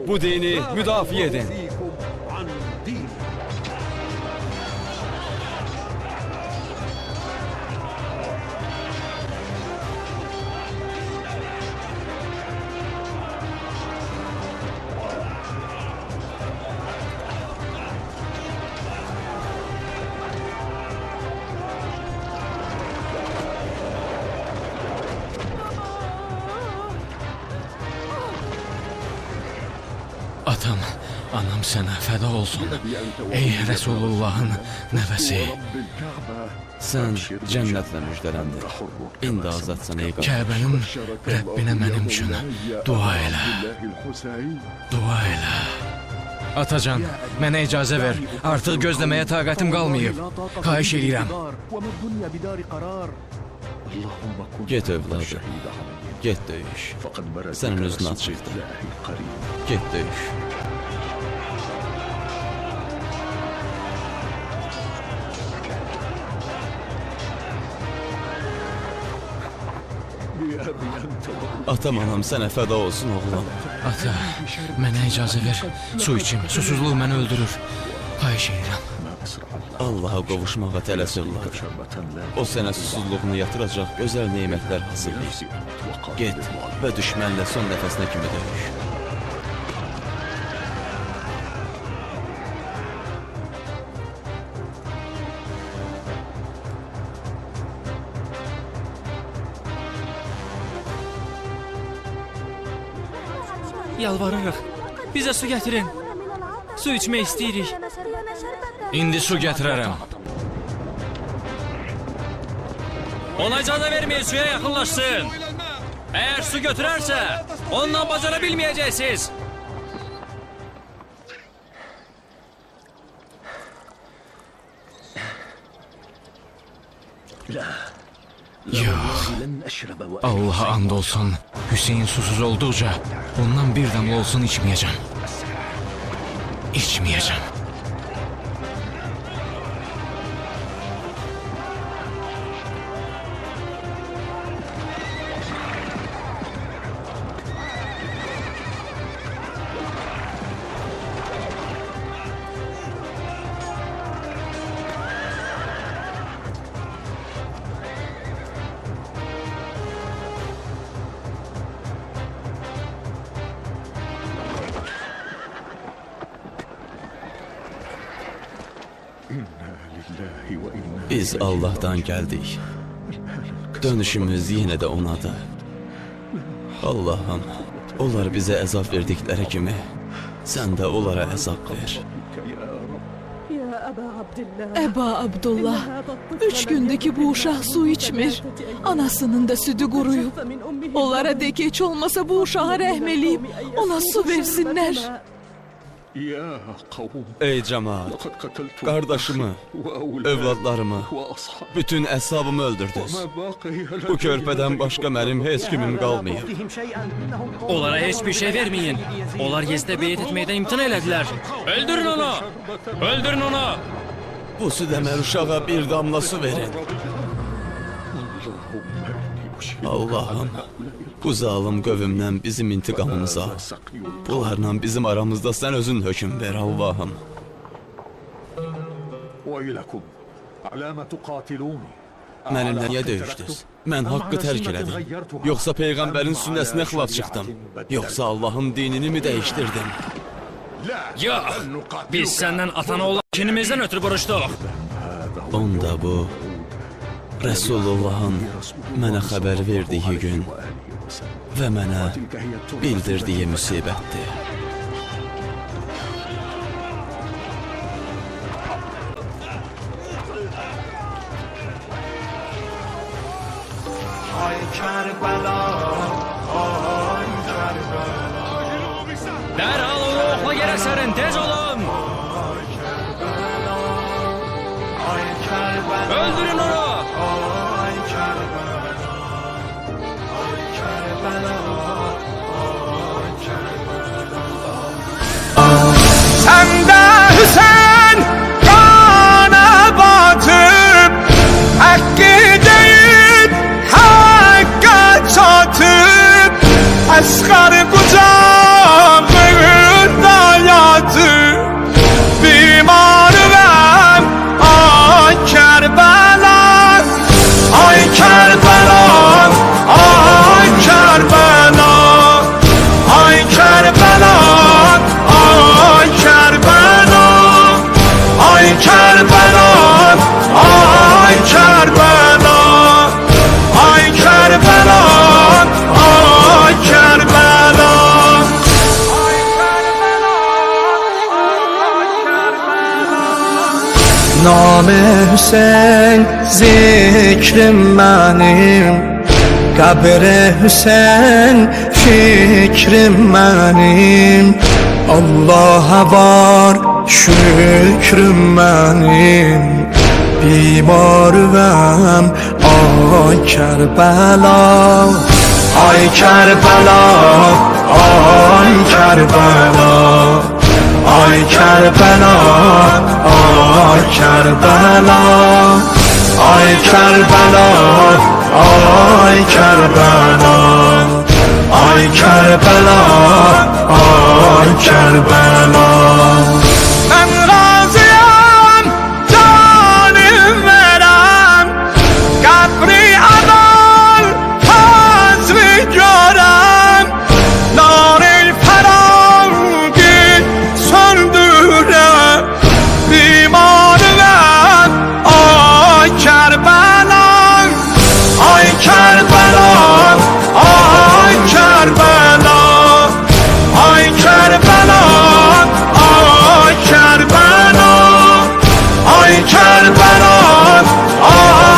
Bu dini müdafiə edin. Atam, anam sənə fəda olsun. Ey Rəsulullahın nəvəsi. Sən cənnətlə müjdələndin. İndi azadsan ey qardaş. Kəbənin Rəbbinə mənim üçün dua elə. Dua elə. Atacan, mənə icazə ver. Artıq gözləməyə taqətim qalmayıb. Xahiş edirəm. Get övladı. Get döyüş. Sənin özün açıqdır. Get döyüş. Atam anam sənə fəda olsun oğlum. Ata, mənə icazə ver. Su içim, susuzluq məni öldürür. Xahiş edirəm. Allaha qovuşmağa tələs övladı. O sənə susuzluğunu yatıracaq gözəl neymətlər hazırlayır. Get və düşmənlə son nəfəsinə kimi döyüş. Yalvarırıq. Bizə su gətirin. Su içmək istəyirik. İndi su gətirərəm. Ona icazə verməyin suya yaxınlaşsın. Əgər su götürərsə, onunla bacara bilməyəcəksiniz. Yox. Allaha and olsun. Hüseyin susuz olduqca ondan bir damla olsun içməyəcəm. İçməyəcəm. Biz Allah'tan gəldik. Dönüşümüz yenə də onadır. Allah'ım, onlar bizə əzab verdikləri kimi, sən də onlara əzab ver. Əba Abdullah, 3 gündür ki bu uşaq su içmir. Anasının da südü quruyub. Onlara de ki heç olmasa bu uşağa rəhm eləyib, ona su versinlər. Ey cemaat, kardeşimi, övladlarımı, bütün əsabımı öldürdünüz. Bu körpədən başqa mənim heç kimim qalmayıb. Onlara heç bir şey vermeyin. Onlar gezdə beyit etməkdən imtina elədilər. Öldürün onu! Öldürün onu! Bu südəmər uşağa bir damla su verin. Allah'ım, bu zalim qövmdən bizim intiqamımızı al. Bunlarla bizim aramızda sen özün hökm ver Allah'ım. Mənimlə niyə döyüşdünüz? Mən haqqı tərk elədim. Yoxsa Peyğəmbərin sünnəsinə xilaf çıxdım. Yoxsa Allah'ın dinini mi dəyişdirdim? Ya! Biz səndən atana olan kinimizdən ötürü vuruşduq. Onda bu Resulullah'ın mənə xəbər verdiyi gün və mənə bildirdiyi müsibətdir. Ay Kerbela, ay Kerbela. Dərhal onu oxla yerə sərin, tez olun! Ay Kerbela, Öldürün onu! ay Kerbela. Ay Kerbela, ay Kerbela. Sen de Hüseyin kana batıp hakkı değil hakka çatıp asgar kucağında yatıp bimarım ay Kerbela, ay Kerbela, ay Kerbela, ay Kerbela, ay Kerbela, ay Kerbela, ay Kerbela, ay Kerbela, ay Kerbela. Name Hüseyin zikrim benim, kabre Hüseyin fikrim benim. Allah'a var şükrüm benim, bimarım ay Kerbela, ay Kerbela, ay Kerbela. Ay Kerbela, ay Kerbela, ay Kerbela, ay Kerbela, ay Kerbela, ay Kerbela. Ben razıyım, canım verem, kabri anan, hazri görem, naril ferangi söndüre, bimarım ay Kerbela, ay Kerbela, ay Kerbela, ay Kerbela, ay Kerbela, ay Kerbela,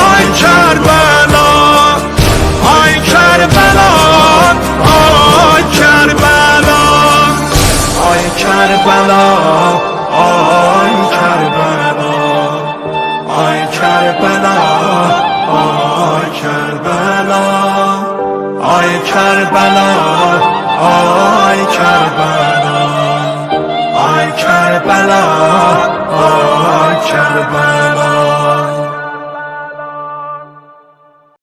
ay Kerbela, ay Kerbela, ay Kerbela, ay Kerbela, ay Kerbela, ay Kerbela, ay Kerbela, ay Kerbela, ay Kerbela, ay Kerbela, ay Kerbela.